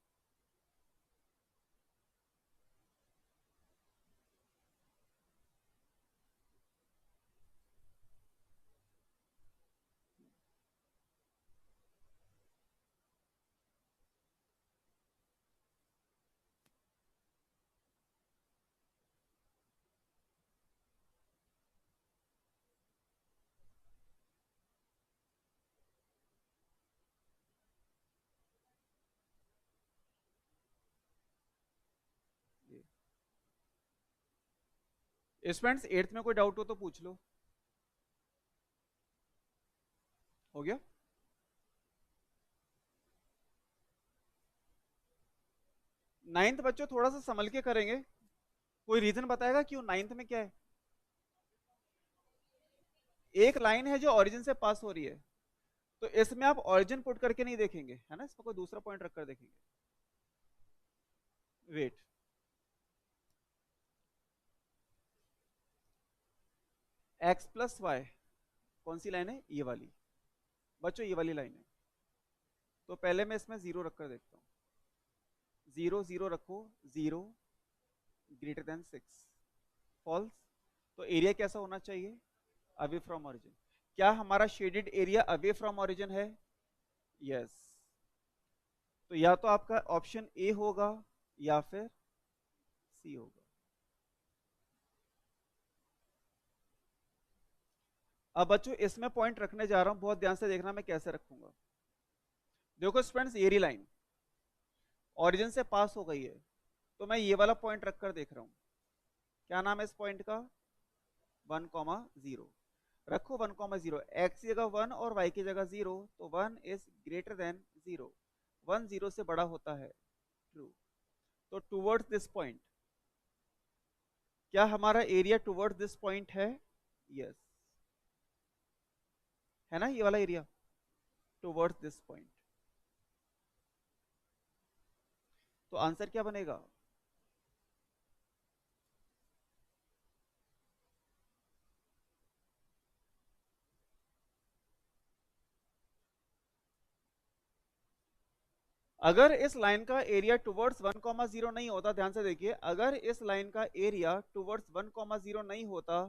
Students eighth में कोई डाउट हो तो पूछ लो। हो गया? नाइन्थ बच्चों थोड़ा सा संभल के करेंगे। कोई रीजन बताएगा क्यों? नाइन्थ में क्या है? एक लाइन है जो ओरिजिन से पास हो रही है, तो इसमें आप ओरिजिन पुट करके नहीं देखेंगे, है ना, इसमें कोई दूसरा पॉइंट रखकर देखेंगे। वेट, x + y, कौन सी लाइन है? ये वाली। बच्चों ये वाली लाइन है, तो पहले मैं इसमें 0 रखकर देखता हूँ। 0 0 रखो, 0 ग्रेटर देन 6। फॉल्स। तो एरिया कैसा होना चाहिए? Away from origin. क्या हमारा shaded area away from origin है? यस। तो या तो आपका ऑप्शन ए होगा या फिर सी होगा। अब बच्चों इसमें पॉइंट रखने जा रहा हूं, बहुत ध्यान से देखना मैं कैसे रखूंगा। देखो स्टूडेंट्स, ये लाइन ओरिजिन से पास हो गई है, तो मैं ये वाला पॉइंट रखकर देख रहा हूं। क्या नाम है इस पॉइंट का? 1, 0। रखो 1,0, x की जगह 1 और y की जगह 0, तो 1 इज ग्रेटर देन 0, 1 0 से बड़ा होता है, ट्रू। तो टूवर्ड्स दिस पॉइंट, क्या हमारा एरिया टूवर्ड्स दिस पॉइंट है? यस, है ना, ये वाला एरिया टूवर्ड्स दिस पॉइंट। तो आंसर क्या बनेगा? अगर इस लाइन का एरिया टुवर्ड्स 1,0 नहीं होता, ध्यान से देखिए, अगर इस लाइन का एरिया टुवर्ड्स 1,0 नहीं होता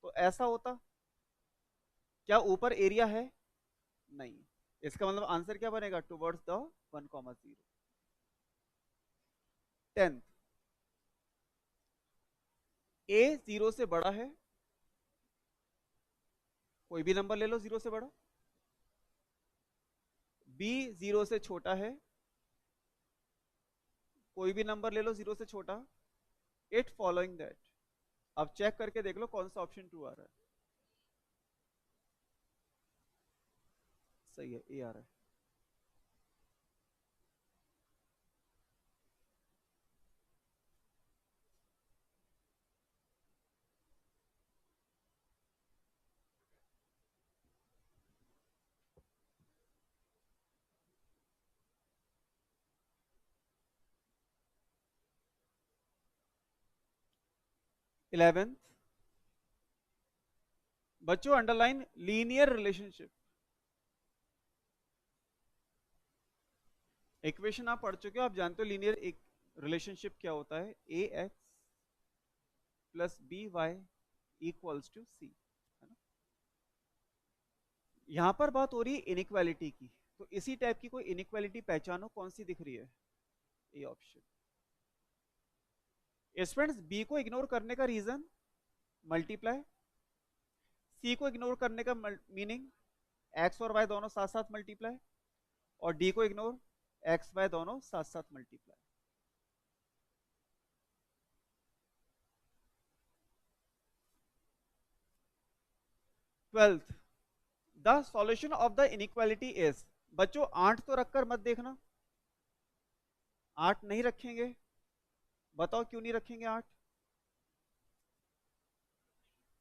तो ऐसा होता, क्या ऊपर एरिया है? नहीं। इसका मतलब आंसर क्या बनेगा? Towards the 1,0। 10th, ए 0 से बड़ा है, कोई भी नंबर ले लो 0 से बड़ा, बी 0 से छोटा है, कोई भी नंबर ले लो 0 से छोटा, इट फॉलोइंग दैट। अब चेक करके देख लो कौन सा ऑप्शन ट्रू आ रहा है। सही है, ए आ रहा है। 11th, बच्चों अंडरलाइन लीनियर रिलेशनशिप। इक्वेशन आप पढ़ चुके हो, आप जानते हो लीनियर एक रिलेशनशिप क्या होता है, A X plus B Y equals to C, है ना। यहां पर बात हो रही है इनइक्वालिटी की, तो इसी टाइप की कोई इनइक्वालिटी पहचानो, कौन सी दिख रही है? A option. स्टूडेंट्स, बी को इग्नोर करने का रीजन मल्टीप्लाई, सी को इग्नोर करने का मीनिंग एक्स और वाई दोनों साथ साथ मल्टीप्लाई, और डी को इग्नोर, एक्स वाई दोनों साथ साथ multiply. 12th, the solution of the inequality is, बच्चों 8 तो रखकर मत देखना, 8 नहीं रखेंगे, बताओ क्यों नहीं रखेंगे 8?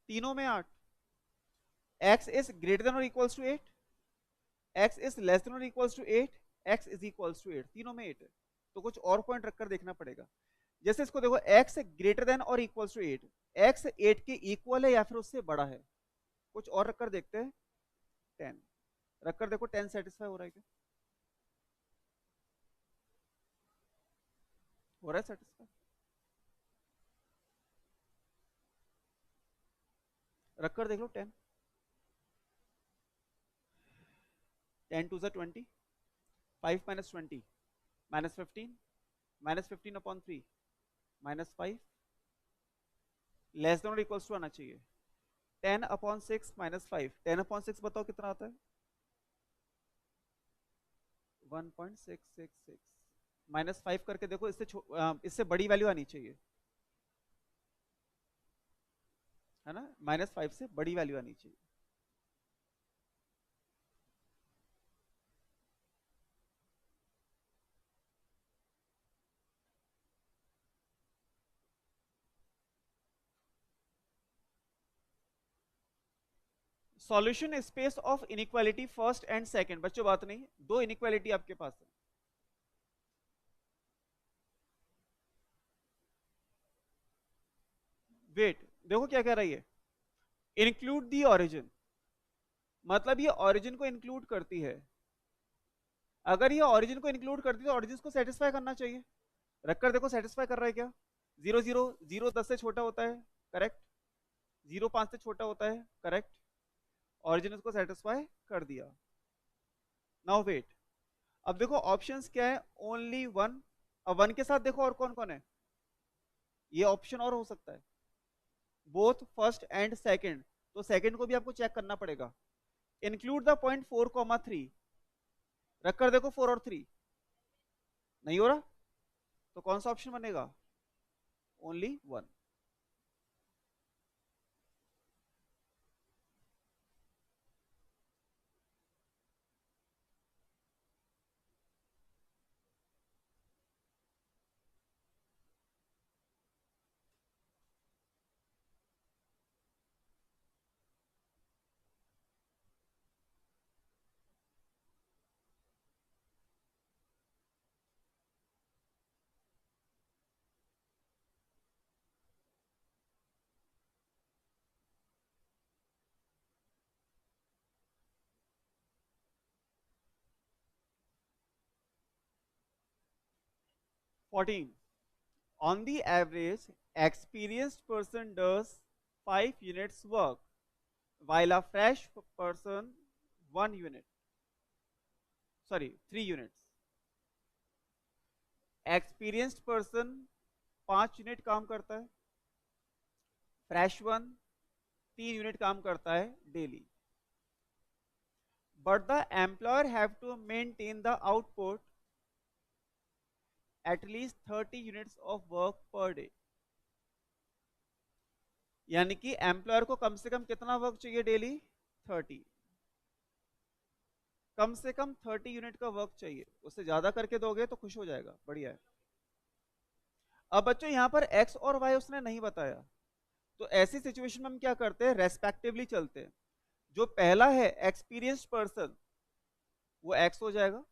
तीनों में 8, x इज ग्रेटर देन और equals to 8, x is less than और equals to 8, x is equals to 8, तीनों में 8 है। तो कुछ और पॉइंट रखकर देखना पड़ेगा। जैसे इसको देखो, x ग्रेटर देन और इक्वल्स टू 8, x 8 के इक्वल है या फिर उससे बड़ा है, कुछ और रखकर देखते हैं। 10 रखकर देखो, 10 सेटिस्फाई हो रहा है क्या? हो रहा है सेटिस्फाई? रखकर देख लो 10, 10 to 20, 5 minus 20 minus 15, minus 15 upon 3 minus 5, less than और इक्वल्स टू आना चाहिए। 10 अपॉन 6 माइनस 5, 10 अपॉन 6 बताओ कितना आता है? 1.666 माइनस 5 करके देखो, इससे बड़ी वैल्यू आनी चाहिए, है ना, माइनस 5 से बड़ी वैल्यू आनी चाहिए। Solution space of inequality first and second, बच्चों बात नहीं, दो इनइक्वालिटी आपके पास है। वेट, देखो क्या कह रही है, इंक्लूड दी ऑरिजिन, मतलब ये ऑरिजिन को इंक्लूड करती है। अगर ये ऑरिजिन को इंक्लूड करती है तो ऑरिजिन को सेटिस्फाई करना चाहिए। रखकर देखो सेटिस्फाई कर रहा है क्या? 0 0 0 10 से छोटा होता है, करेक्ट, 0 5 से छोटा होता है, करेक्ट, ऑरिजिन उसको सेटिस्फाई कर दिया। नाउ वेट, अब देखो ऑप्शंस क्या है, ओनली वन। अब वन के साथ देखो और कौन कौन है, ये ऑप्शन और हो सकता है, बोथ फर्स्ट एंड सेकंड, तो सेकंड को भी आपको चेक करना पड़ेगा। इंक्लूड द पॉइंट 4,3, रखकर देखो 4 और 3 नहीं हो रहा, तो कौन सा ऑप्शन बनेगा? Only one. 14. On the average, experienced person does 5 units work, while a fresh person 1 unit. Sorry, 3 units. Experienced person 5 unit काम करता है, फ्रेश वन 3 यूनिट काम करता है daily. But the employer have to maintain the output at least 30 units of work per day. यानी कि employer को कम से कम कितना वर्क चाहिए डेली? 30. कम से कम 30 यूनिट का वर्क चाहिए. उससे ज्यादा करके दोगे तो खुश हो जाएगा, बढ़िया है. अब बच्चों यहां पर x और y उसने नहीं बताया, तो ऐसी सिचुएशन में हम क्या करते हैं? रेस्पेक्टिवली चलते हैं. जो पहला है एक्सपीरियंस्ड पर्सन वो x हो जाएगा,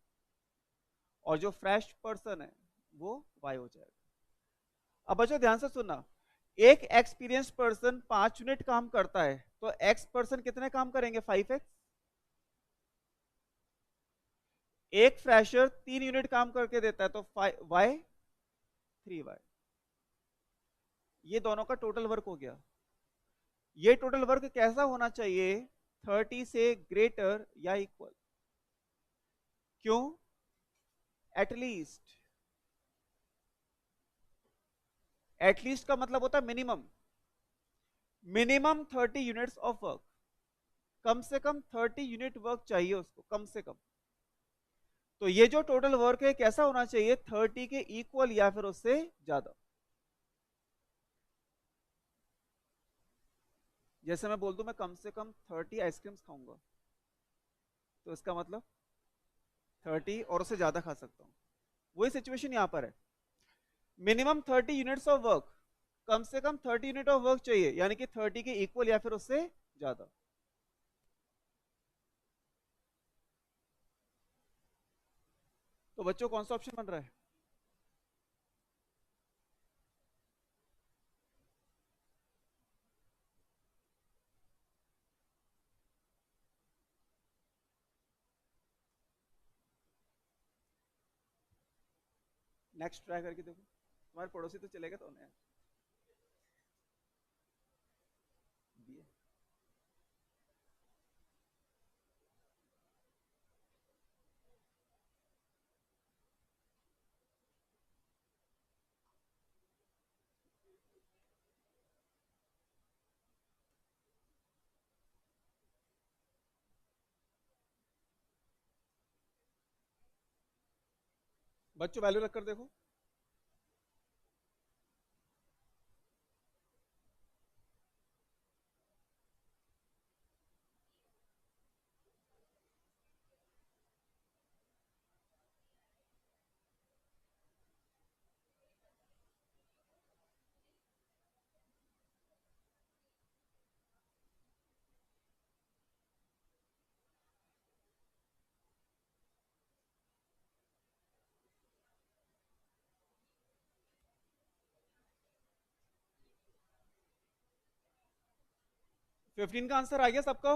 और जो फ्रेश पर्सन है वो y हो जाएगा. अब बच्चों ध्यान से सुनना, एक एक्सपीरियंस पर्सन 5 यूनिट काम करता है, तो x पर्सन कितने काम करेंगे? 5x. एक फ्रेशर 3 यूनिट काम करके देता है, तो y 3y. ये दोनों का टोटल वर्क हो गया. ये टोटल वर्क कैसा होना चाहिए? 30 से ग्रेटर या इक्वल. क्यों? एटलीस्ट. एटलीस्ट का मतलब होता है minimum. Minimum 30 units of work. कम से कम 30 यूनिट वर्क चाहिए उसको, कम से कम. तो ये जो टोटल वर्क है कैसा होना चाहिए? 30 के इक्वल या फिर उससे ज्यादा. जैसे मैं बोल दूं मैं कम से कम 30 आइसक्रीम्स खाऊंगा, तो इसका मतलब 30 और उससे ज्यादा खा सकता हूं. वही सिचुएशन यहां पर है. मिनिमम 30 यूनिट्स ऑफ वर्क, कम से कम 30 यूनिट ऑफ वर्क चाहिए, यानी कि 30 के इक्वल या फिर उससे ज्यादा. तो बच्चों कौन सा ऑप्शन बन रहा है? नेक्स्ट ट्राई करके देखो. तुम्हारे पड़ोसी तो चलेगा तो उन्हें बच्चों वैल्यू रखकर देखो. फिफ्टीन का आंसर आ गया सबका?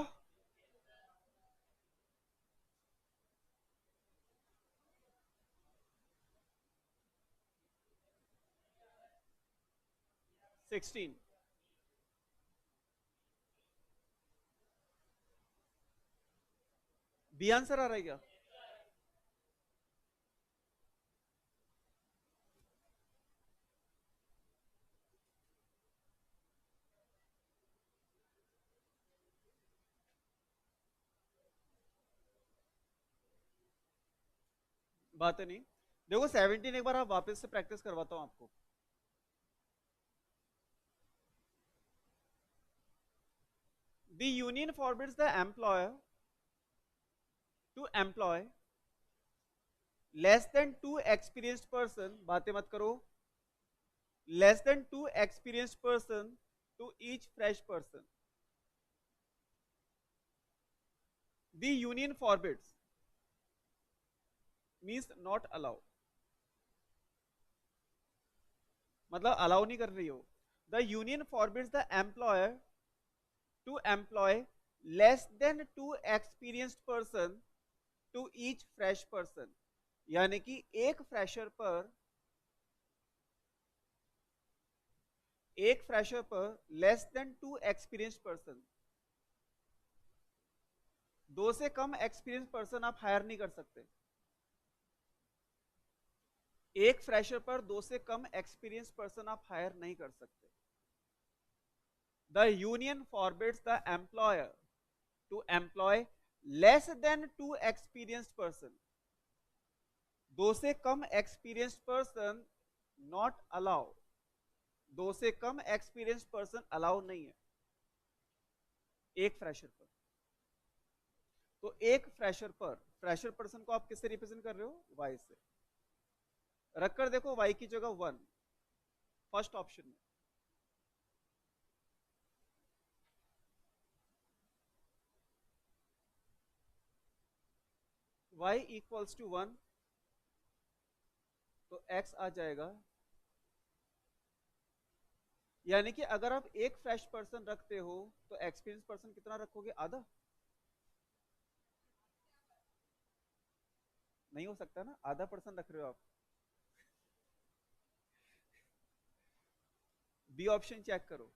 सिक्सटीन. बी आंसर आ रहा है क्या? बात नहीं. देखो 17 एक बार आप वापस से प्रैक्टिस करवाता हूं आपको. The union forbids the employer to employ less than 2 experienced person. बातें मत करो. Less than 2 experienced person to each fresh person. The union forbids means not allow. मतलब अलाउ नहीं कर रही हो. The union forbids the employer to employ less than 2 experienced person to each fresh person. यानी कि एक फ्रेशर पर एक फ्रेशर पर लेस देन 2 एक्सपीरियंस्ड पर्सन, 2 से कम एक्सपीरियंस पर्सन आप हायर नहीं कर सकते। एक फ्रेशर पर 2 से कम एक्सपीरियंस पर्सन आप हायर नहीं कर सकते। The union forbids the employer to employ less than 2 experienced person, 2 से कम एक्सपीरियंस्ड पर्सन नॉट अलाउ, 2 से कम एक्सपीरियंस पर्सन अलाउ नहीं है एक फ्रेशर पर। तो एक फ्रेशर पर, फ्रेशर पर्सन को आप किससे रिप्रेजेंट कर रहे हो? वाई से। रखकर देखो वाई की जगह 1 फर्स्ट ऑप्शन में, y इक्वल्स टू 1, तो x आ जाएगा। यानी कि अगर आप एक फ्रेश पर्सन रखते हो तो एक्सपीरियंस पर्सन कितना रखोगे? आधा? नहीं हो सकता ना, आधा पर्सन रख रहे हो आप। बी ऑप्शन चेक करो,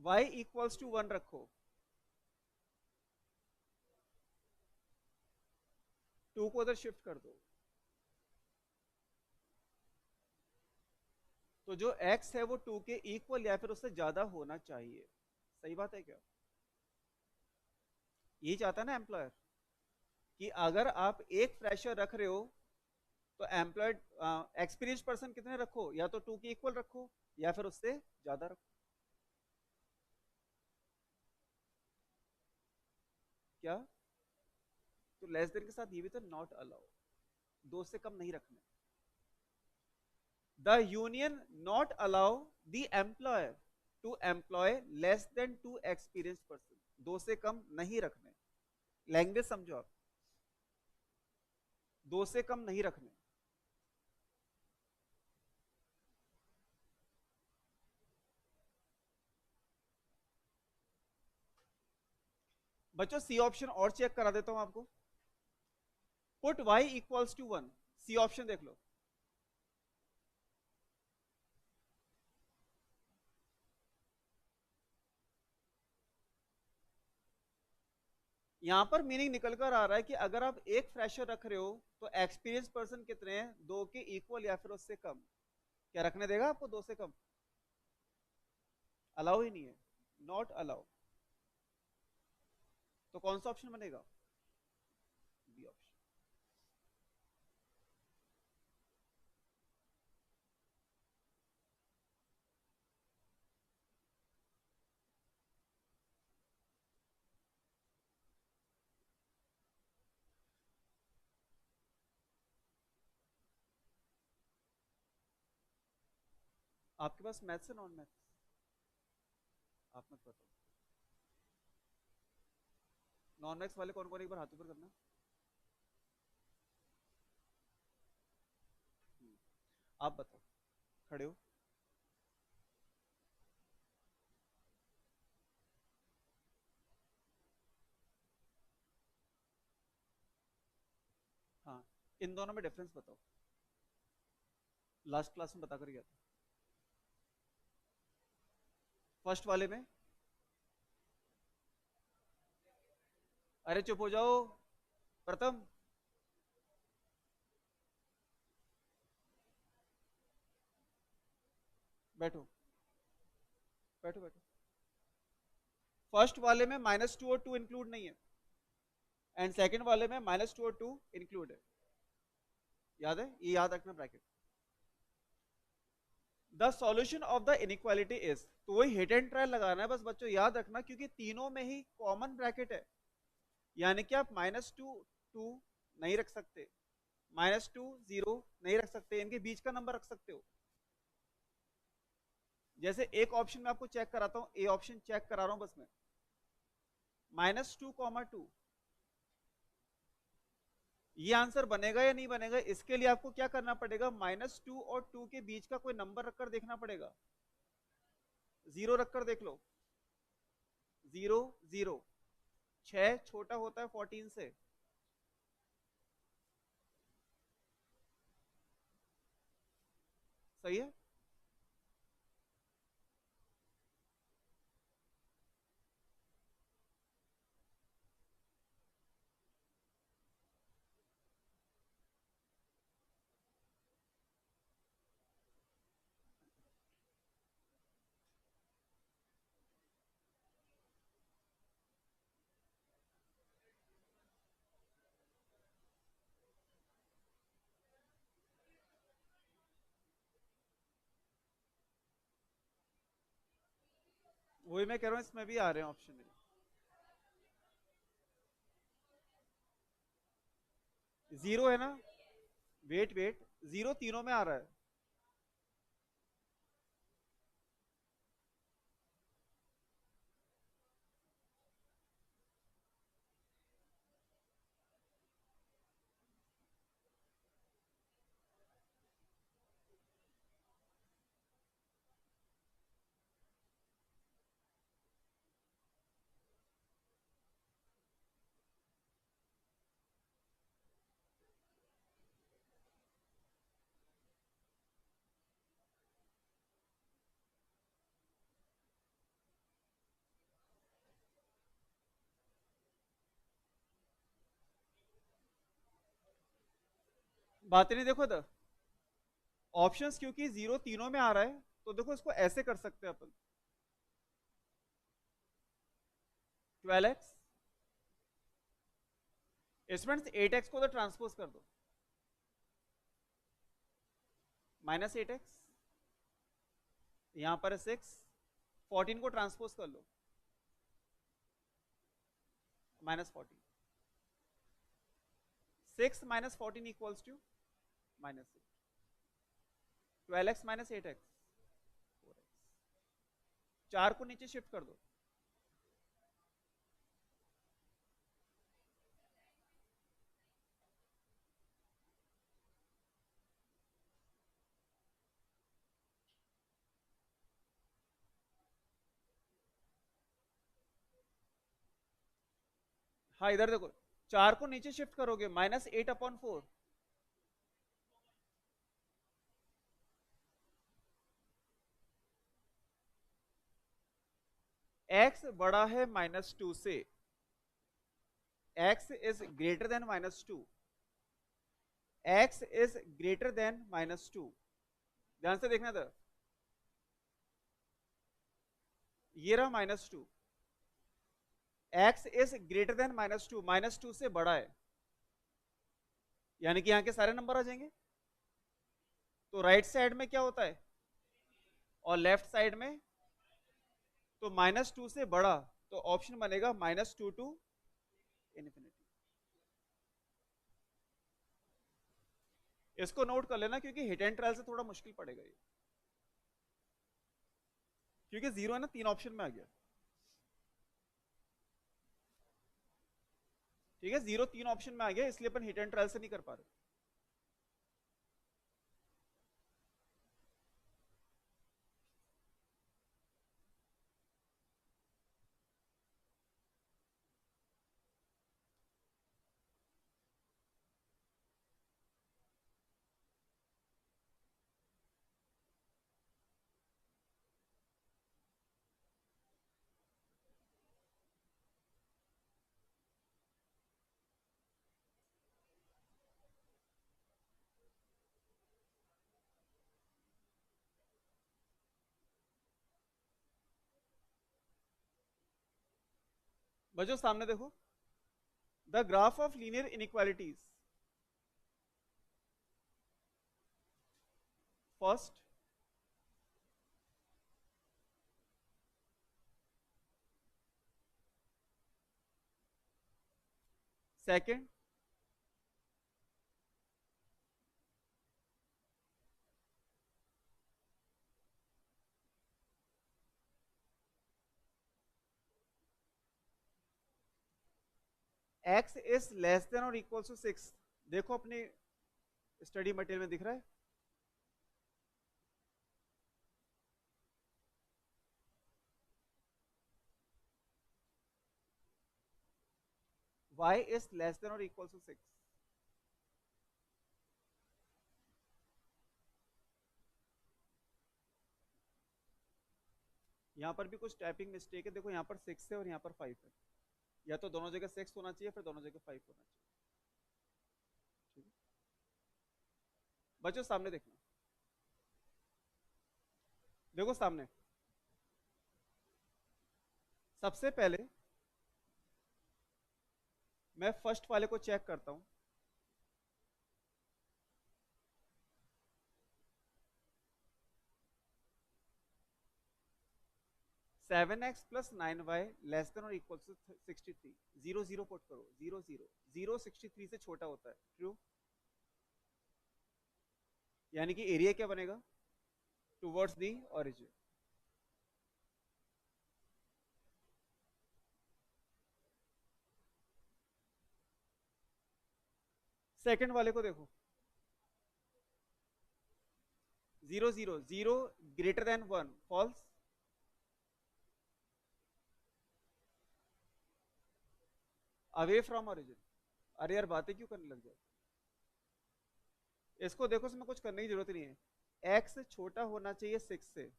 y इक्वल्स टू 1 रखो, 2 को उधर शिफ्ट कर दो, तो जो x है वो 2 के इक्वल या फिर उससे ज्यादा होना चाहिए। सही बात है क्या? यही चाहता है ना एम्प्लॉयर, कि अगर आप एक फ्रेशर रख रहे हो तो एम्प्लॉयड एक्सपीरियंस पर्सन कितने रखो? या तो 2 के इक्वल रखो या फिर उससे ज्यादा रखो। क्या? तो लेस देन के साथ ये भी तो नॉट अलाउ, 2 से कम नहीं रखना। The union not allow the employer to employ less than 2 experience person, 2 से कम नहीं रखने। लैंग्वेज समझो आप, 2 से कम नहीं रखने। बच्चों सी ऑप्शन और चेक करा देता हूं आपको। Put y equals to 1, C option देख लो। यहां पर मीनिंग निकल कर आ रहा है कि अगर आप एक फ्रेशर रख रहे हो तो एक्सपीरियंस पर्सन कितने हैं? 2 के इक्वल या फिर उससे कम। क्या रखने देगा आपको 2 से कम? अलाउ ही नहीं है, नॉट अलाउ। तो कौन सा ऑप्शन बनेगा? B option. आपके पास मैथ्स है नॉन मैथ्स? आप मत बताओ। नॉन मैथ्स वाले कौन कौन, एक बार हाथ ऊपर करना। आप बताओ, खड़े हो। हाँ, इन दोनों में डिफरेंस बताओ। लास्ट क्लास में बता कर गया था। फर्स्ट वाले में, अरे चुप हो जाओ प्रथम। बैठो बैठो बैठो। फर्स्ट वाले में -2 और 2 इंक्लूड नहीं है, एंड सेकंड वाले में -2 और 2 इंक्लूड है। याद है? ये याद रखना bracket. The solution of the inequality is, तो वही हिट एंड ट्रायल लगाना है बस बच्चों, याद रखना, क्योंकि तीनों में ही कॉमन ब्रैकेट है। यानी कि आप -2 2 नहीं रख सकते, -2 0 नहीं रख सकते, इनके बीच का नंबर रख सकते हो। जैसे एक ऑप्शन में आपको चेक कराता हूं, ए ऑप्शन चेक करा रहा हूं बस मैं, -2, 2, ये आंसर बनेगा या नहीं बनेगा? इसके लिए आपको क्या करना पड़ेगा? -2 और 2 के बीच का कोई नंबर रखकर देखना पड़ेगा। 0 रखकर देख लो, 0 0, 6 छोटा होता है 14 से, सही है। वही मैं कह रहा हूँ, इसमें भी आ रहे हैं ऑप्शन। जीरो है ना? वेट वेट, जीरो तीनों में आ रहा है। बात नहीं, देखो तो ऑप्शंस क्योंकि जीरो तीनों में आ रहा है, तो देखो इसको ऐसे कर सकते हैं अपन। 12x, इसमें 8x को तो ट्रांसपोज कर दो, -8x, यहां पर 6, 14 को ट्रांसपोज कर लो, -14, 6 minus 14 equals to -8, 12x -8x, 4x, 4 को नीचे शिफ्ट कर दो, हाँ इधर देखो, 4 को नीचे शिफ्ट करोगे, -8/4, x बड़ा है -2 से, x is greater then -2, x is greater then -2, ध्यान से देखना था, ये रहा -2, x इज ग्रेटर देन -2, -2 से बड़ा है, यानी कि यहां के सारे नंबर आ जाएंगे। तो राइट साइड में क्या होता है और लेफ्ट साइड में, तो -2 से बड़ा, तो ऑप्शन बनेगा -2 टू इन्फिनिटी। इसको नोट कर लेना क्योंकि हिट एंड ट्रायल से थोड़ा मुश्किल पड़ेगा ये, क्योंकि जीरो है ना, 3 ऑप्शन में आ गया। ठीक है, जीरो 3 ऑप्शन में आ गया, इसलिए अपन हिट एंड ट्रायल से नहीं कर पा रहे। बच्चों सामने देखो, the graph of linear inequalities, first, second, x is less than और इक्वल टू 6, देखो अपने स्टडी मटेरियल में दिख रहा है, y इज लेस देन और इक्वल टू 6, यहाँ पर भी कुछ टाइपिंग मिस्टेक है, देखो यहाँ पर 6 है और यहाँ पर 5 है, या तो दोनों जगह 6 होना चाहिए, फिर दोनों जगह 5 होना चाहिए। ठीक है बच्चों, सामने देखना, देखो सामने। सबसे पहले मैं फर्स्ट वाले को चेक करता हूं। Seven x plus 9y less than और इक्वल टू 63। 0 0 पुट करो, 0 0 0 63 से छोटा होता है, ट्रू। यानी कि एरिया क्या बनेगा, टुवर्ड्स दी ओरिजिन। सेकंड वाले को देखो, 0 0 0 greater than 1, false. Away from origin. अरे यार बातें क्यों करने लग जाए, इसको देखो, इसमें कुछ करने की जरूरत नहीं है। एक्स छोटा होना चाहिए 6 से।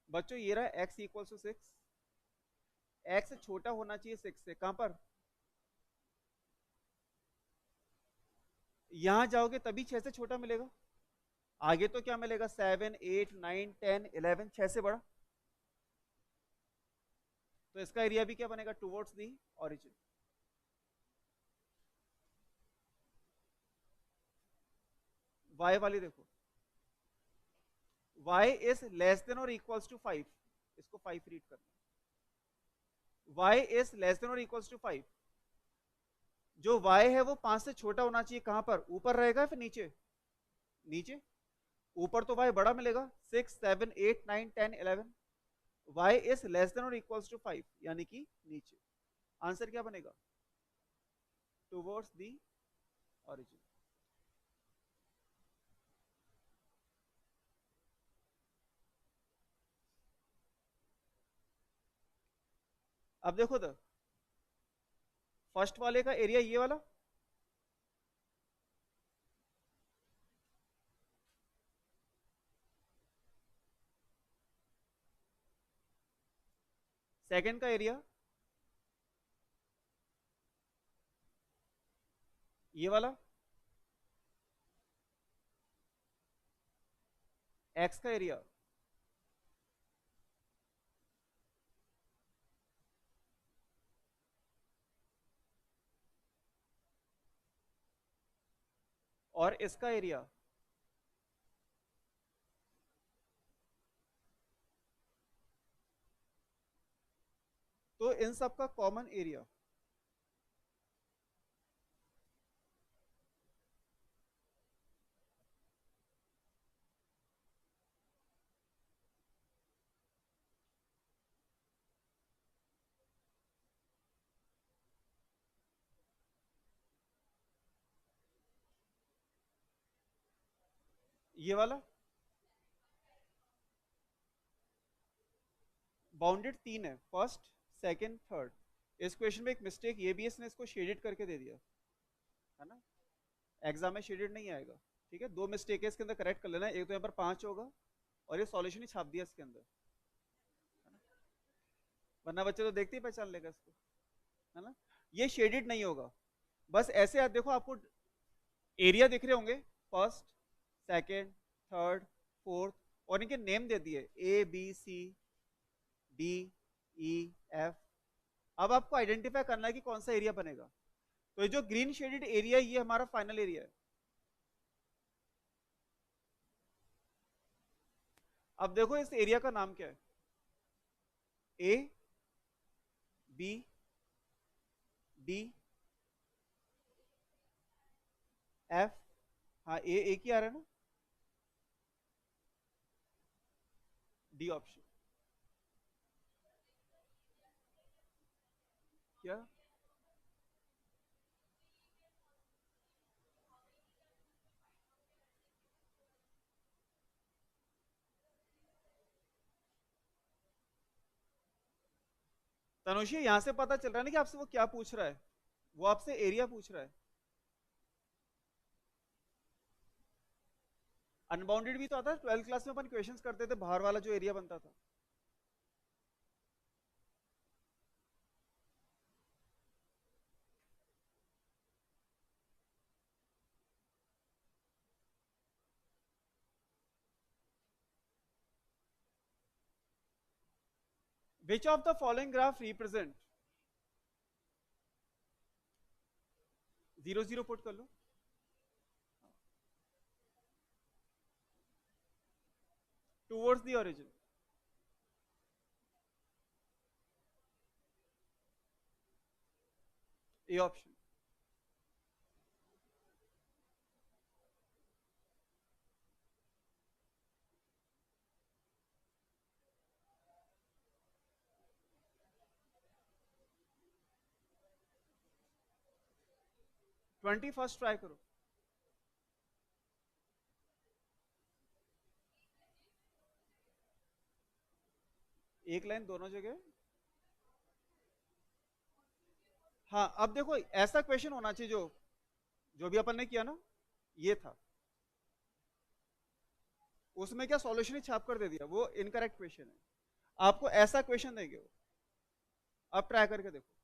बच्चों ये रहा एक्स इक्वल टू 6, एक्स छोटा होना चाहिए 6 से। कहां पर, यहां जाओगे तभी 6 से छोटा मिलेगा। आगे तो क्या मिलेगा, 7 8 9 10 11, 6 से बड़ा। तो इसका एरिया भी क्या बनेगा, टुवर्ड्स दी ओरिजिन। वाई वाली देखो, y इज लेस देन और इक्वल्स टू 5, इसको 5 रीड करना। y इज लेस देन और इक्वल्स टू 5, जो y है वो 5 से छोटा होना चाहिए। कहां पर, ऊपर रहेगा फिर नीचे, नीचे। ऊपर तो y बड़ा मिलेगा, 6 7 8 9 10 11। y इज लेस देन और इक्वल्स टू 5, यानी कि नीचे। आंसर क्या बनेगा, टुवर्ड्स दी ओरिजिन। अब देखो तो फर्स्ट वाले का एरिया ये वाला, सेकंड का एरिया ये वाला, एक्स का एरिया और इसका एरिया। तो इन सब का कॉमन एरिया, ये वाला। बाउंडेड 3 है, फर्स्ट सेकंड थर्ड। इस क्वेश्चन में एक मिस्टेक ये भी है, इसने इसको शेडेड करके दे दिया है ना, एग्जाम में शेडेड नहीं आएगा। ठीक है, दो मिस्टेक है इसके अंदर, करेक्ट कर लेना। एक तो यहाँ पर 5 होगा और ये सॉल्यूशन ही छाप दिया इसके अंदर, है ना? वरना बच्चे तो देखते ही पहचान लेगा इसको, है ना। ये शेडेड नहीं होगा, बस ऐसे आप देखो, आपको एरिया दिख रहे होंगे, फर्स्ट सेकंड थर्ड फोर्थ, और इनके नेम दे दिए A B C D E F. अब आपको आइडेंटिफाई करना है कि कौन सा एरिया बनेगा। तो ये जो ग्रीन शेडेड एरिया, ये हमारा फाइनल एरिया है। अब देखो इस एरिया का नाम क्या है, ए बी डी एफ। हाँ ए एक ही आ रहा है ना, डी ऑप्शन। क्या, तनुषी यहां से पता चल रहा है ना कि आपसे वो क्या पूछ रहा है, वो आपसे एरिया पूछ रहा है। अनबाउंडेड भी तो आता है, 12th क्लास में अपन क्वेश्चंस करते थे, बाहर वाला जो एरिया बनता था। Which of the following graph represent, 0 0 put कर लो, towards the origin, A option. Twenty first try करो। एक लाइन दोनों जगह। हाँ अब देखो ऐसा क्वेश्चन होना चाहिए जो जो भी अपन ने किया ना ये था, उसमें क्या सॉल्यूशन ही छाप कर दे दिया, वो इनकरेक्ट क्वेश्चन है। आपको ऐसा क्वेश्चन देंगे वो, अब ट्राई करके देखो।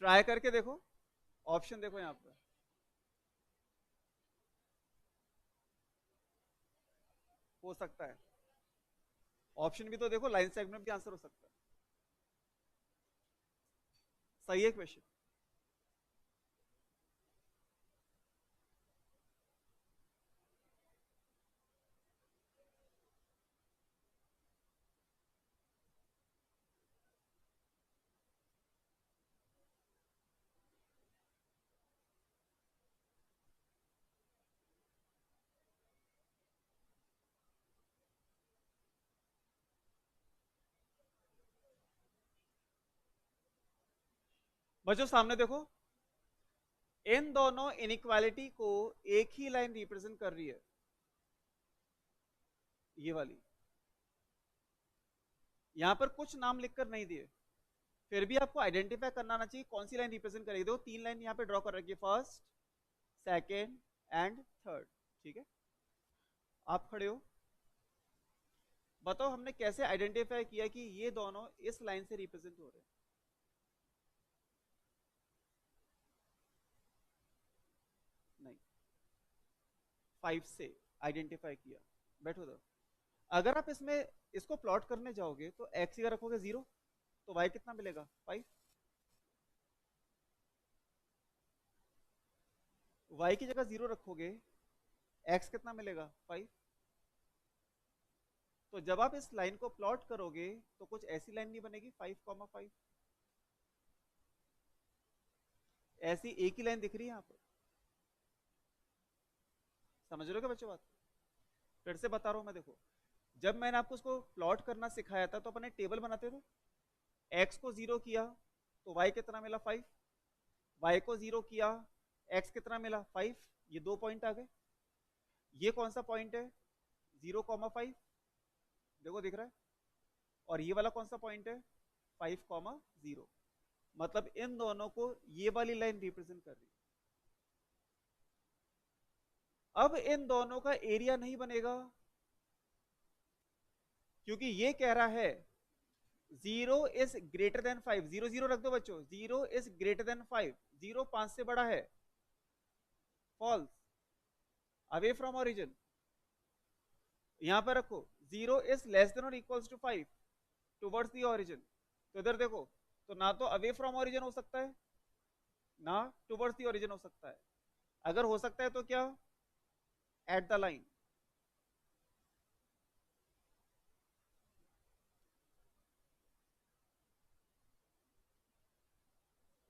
ट्राई करके देखो, ऑप्शन देखो यहाँ पर, हो सकता है ऑप्शन भी तो देखो, लाइन सेगमेंट भी आंसर हो सकता है। सही है क्वेश्चन। बच्चों सामने देखो, इन दोनों इनइक्वालिटी को एक ही लाइन रिप्रेजेंट कर रही है, ये वाली। यहां पर कुछ नाम लिखकर नहीं दिए, फिर भी आपको आइडेंटिफाई करना आना चाहिए कौन सी लाइन रिप्रेजेंट करेगी। देखो तीन लाइन यहां पे ड्रॉ कर रखी है, फर्स्ट सेकेंड एंड थर्ड, ठीक है। आप खड़े हो, बताओ हमने कैसे आइडेंटिफाई किया कि ये दोनों इस लाइन से रिप्रेजेंट हो रहे हैं। नहीं, 5 से आइडेंटिफाई किया। बैठो दो। अगर आप इसमें इसको प्लॉट करने जाओगे तो एक्स अगर रखोगे 0 तो वाई कितना मिलेगा 5, वाई की जगह 0 रखोगे एक्स कितना मिलेगा 5। तो जब आप इस लाइन को प्लॉट करोगे तो कुछ ऐसी लाइन नहीं बनेगी 5,5, ऐसी एक ही लाइन दिख रही है यहाँ पर। समझ रहे हो क्या बच्चों बात? फिर से बता रहा हूं मैं, देखो जब मैंने आपको उसको प्लॉट करना सिखाया था तो अपने टेबल बनाते थे, एक्स को 0 किया तो वाई कितना मिला 5, वाई को 0 किया एक्स कितना मिला 5, ये 2 पॉइंट आ गए। ये कौन सा पॉइंट है 0,5, देखो दिख रहा है। और ये वाला कौन सा पॉइंट है 5,0, मतलब इन दोनों को ये वाली लाइन रिप्रेजेंट कर रही है। अब इन दोनों का एरिया नहीं बनेगा, क्योंकि ये कह रहा है 0 इज ग्रेटर देन 5, 0 0 रख दो बच्चों, 0 इज ग्रेटर देन 5, 0 5 से बड़ा है, फॉल्स, अवे फ्रॉम ओरिजिन। यहां पर रखो 0 इज लेस देन और equals to 5 towards the origin. तो इधर देखो, तो ना तो अवे फ्रॉम ओरिजिन हो सकता है ना टुवर्ड्स द ओरिजिन हो सकता है। अगर हो सकता है तो क्या, एट द लाइन।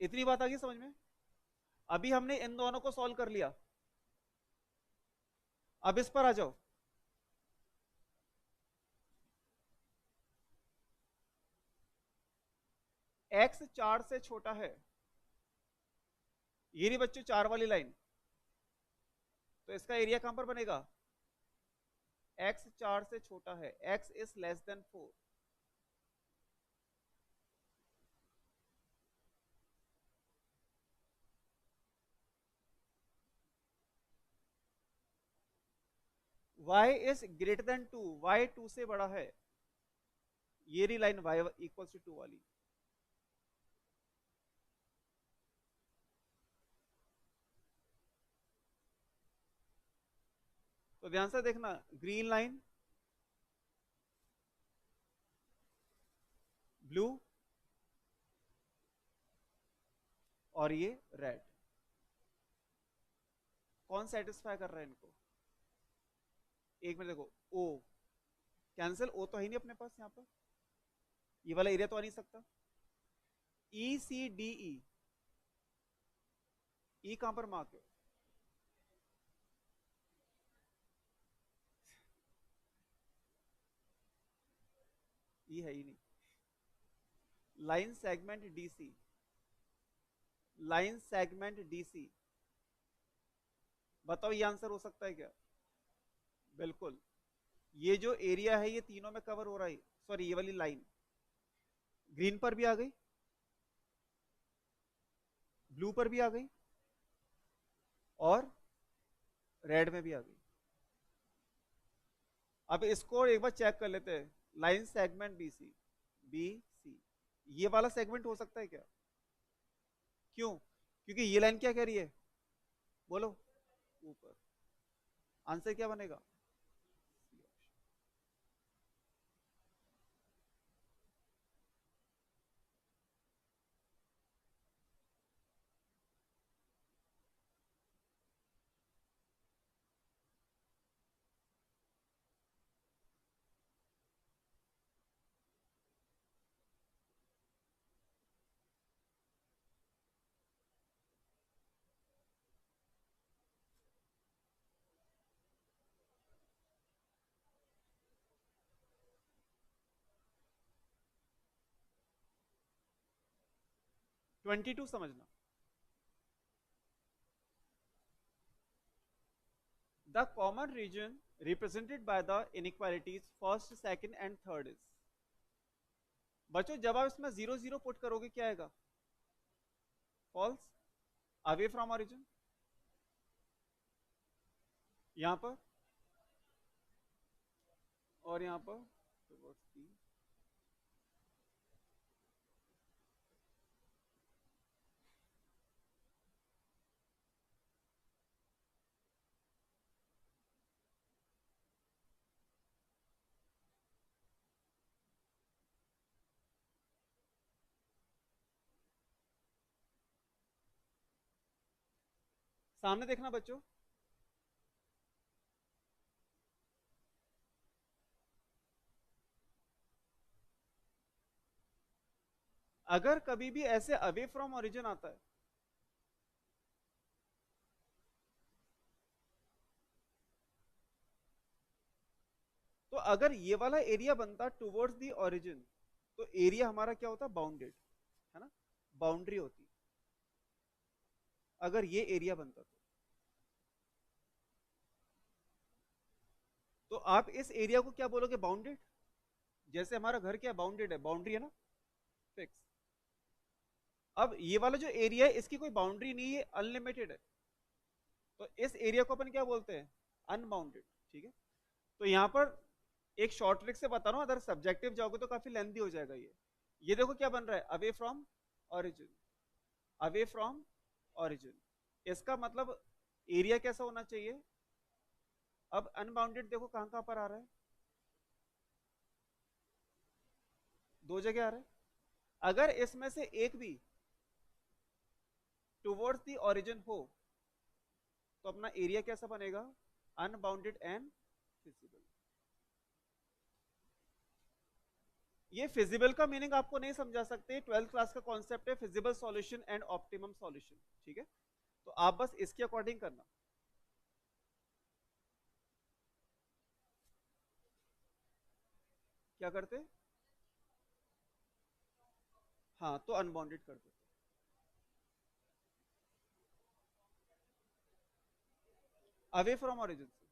इतनी बात आ गई समझ में? अभी हमने इन दोनों को सॉल्व कर लिया, अब इस पर आ जाओ। एक्स 4 से छोटा है, ये नहीं बच्चों 4 वाली लाइन, तो इसका एरिया कहां पर बनेगा x 4 से छोटा है, x is less then 4, y is greater then 2, y 2 से बड़ा है, ये रही लाइन y इक्वल्स टू 2 वाली। तो ध्यान से देखना, ग्रीन लाइन, ब्लू, और ये रेड, कौन सेटिस्फाई कर रहा है इनको? एक मिनट देखो, ओ कैंसिल, ओ तो है नहीं अपने पास, यहाँ पर ये वाला एरिया तो आ नहीं सकता। ई सी डी ई, ई कहां पर मार्क है? ई है ही नहीं। Line segment DC, line segment DC, बताओ ये आंसर हो सकता है क्या? बिल्कुल, ये जो एरिया है ये तीनों में कवर हो रहा है, सॉरी ये वाली लाइन ग्रीन पर भी आ गई, ब्लू पर भी आ गई, और रेड में भी आ गई। अब इसको एक बार चेक कर लेते हैं, line segment BC, B C, ये वाला सेगमेंट हो सकता है क्या? क्यों? क्योंकि ये लाइन क्या कह रही है, बोलो, ऊपर। आंसर क्या बनेगा? 22 समझना, the common region represented by the inequalities first second and third is, बच्चों जब आप इसमें 0 0 पुट करोगे क्या आएगा? फॉल्स, अवे फ्रॉम ओरिजिन, यहां पर और यहां पर सामने देखना बच्चों, अगर कभी भी ऐसे अवे फ्रॉम ओरिजिन आता है, तो अगर ये वाला एरिया बनता टुवर्ड्स द ओरिजिन, तो एरिया हमारा क्या होता? बाउंडेड, है ना, बाउंड्री होती, अगर ये एरिया बनता तो आप इस एरिया को क्या बोलोगे? बाउंडेड। जैसे हमारा घर क्या बाउंडेड है, बाउंड्री है ना, फिक्स। अब ये वाला जो एरिया है इसकी कोई बाउंड्री नहीं है, अनलिमिटेड है, तो इस एरिया को अपन क्या बोलते हैं? अनबाउंडेड, ठीक है। तो यहां पर एक शॉर्ट ट्रिक से बता रहा हूं, अगर सब्जेक्टिव जाओगे तो काफी लेंथी हो जाएगा ये देखो क्या बन रहा है, away from origin, away from origin, इसका मतलब एरिया कैसा होना चाहिए? अब अनबाउंडेड देखो कहां कहां पर आ रहा है, दो जगह आ रहा है, अगर इसमें से एक भी टुवर्ड्स दी ओरिजिन हो तो अपना एरिया कैसा बनेगा? Unbounded and feasible. ये फिजिबल का मीनिंग आपको नहीं समझा सकते, 12th क्लास का कॉन्सेप्ट है, feasible solution and optimum solution, ठीक है। तो आप बस इसके अकॉर्डिंग करना, क्या करते? हाँ, तो अनबाउंडेड कर दो, अवे फ्रॉम ओरिजिन से।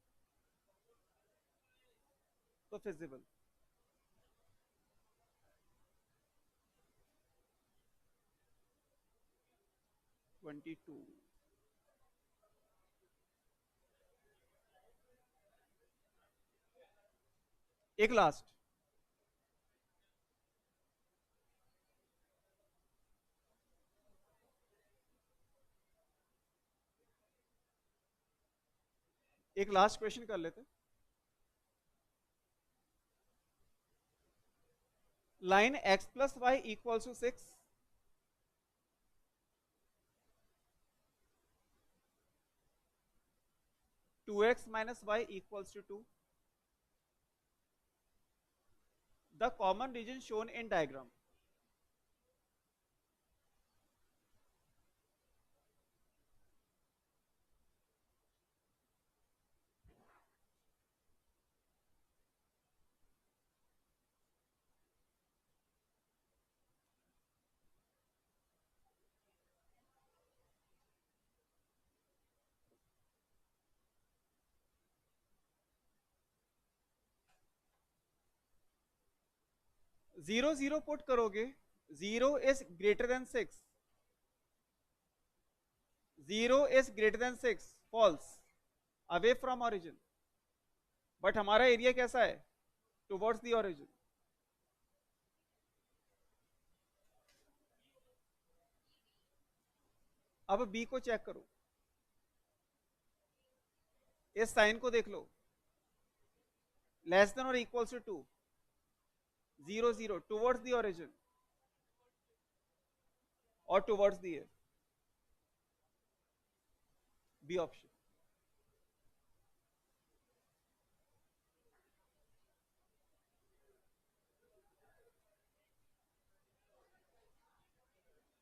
तो फिजिबल। Twenty two. एक लास्ट। एक लास्ट क्वेश्चन कर लेते। Line x plus y equals to 6, 2x minus y equals to 2. The common region shown in diagram. Zero zero put करोगे, zero is greater than 6, zero is greater than 6, false, away from origin. But हमारा area कैसा है? Towards the origin. अब B को check करो, इस sign को देख लो, लेस देन और equals to 2, 0 0 towards the origin और towards the A, B option.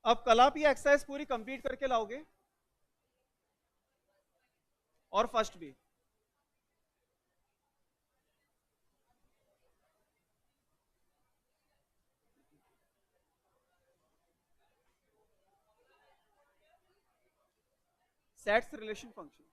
अब कल आप ये एक्सरसाइज पूरी कंप्लीट करके लाओगे, और फर्स्ट भी। Sets relation function.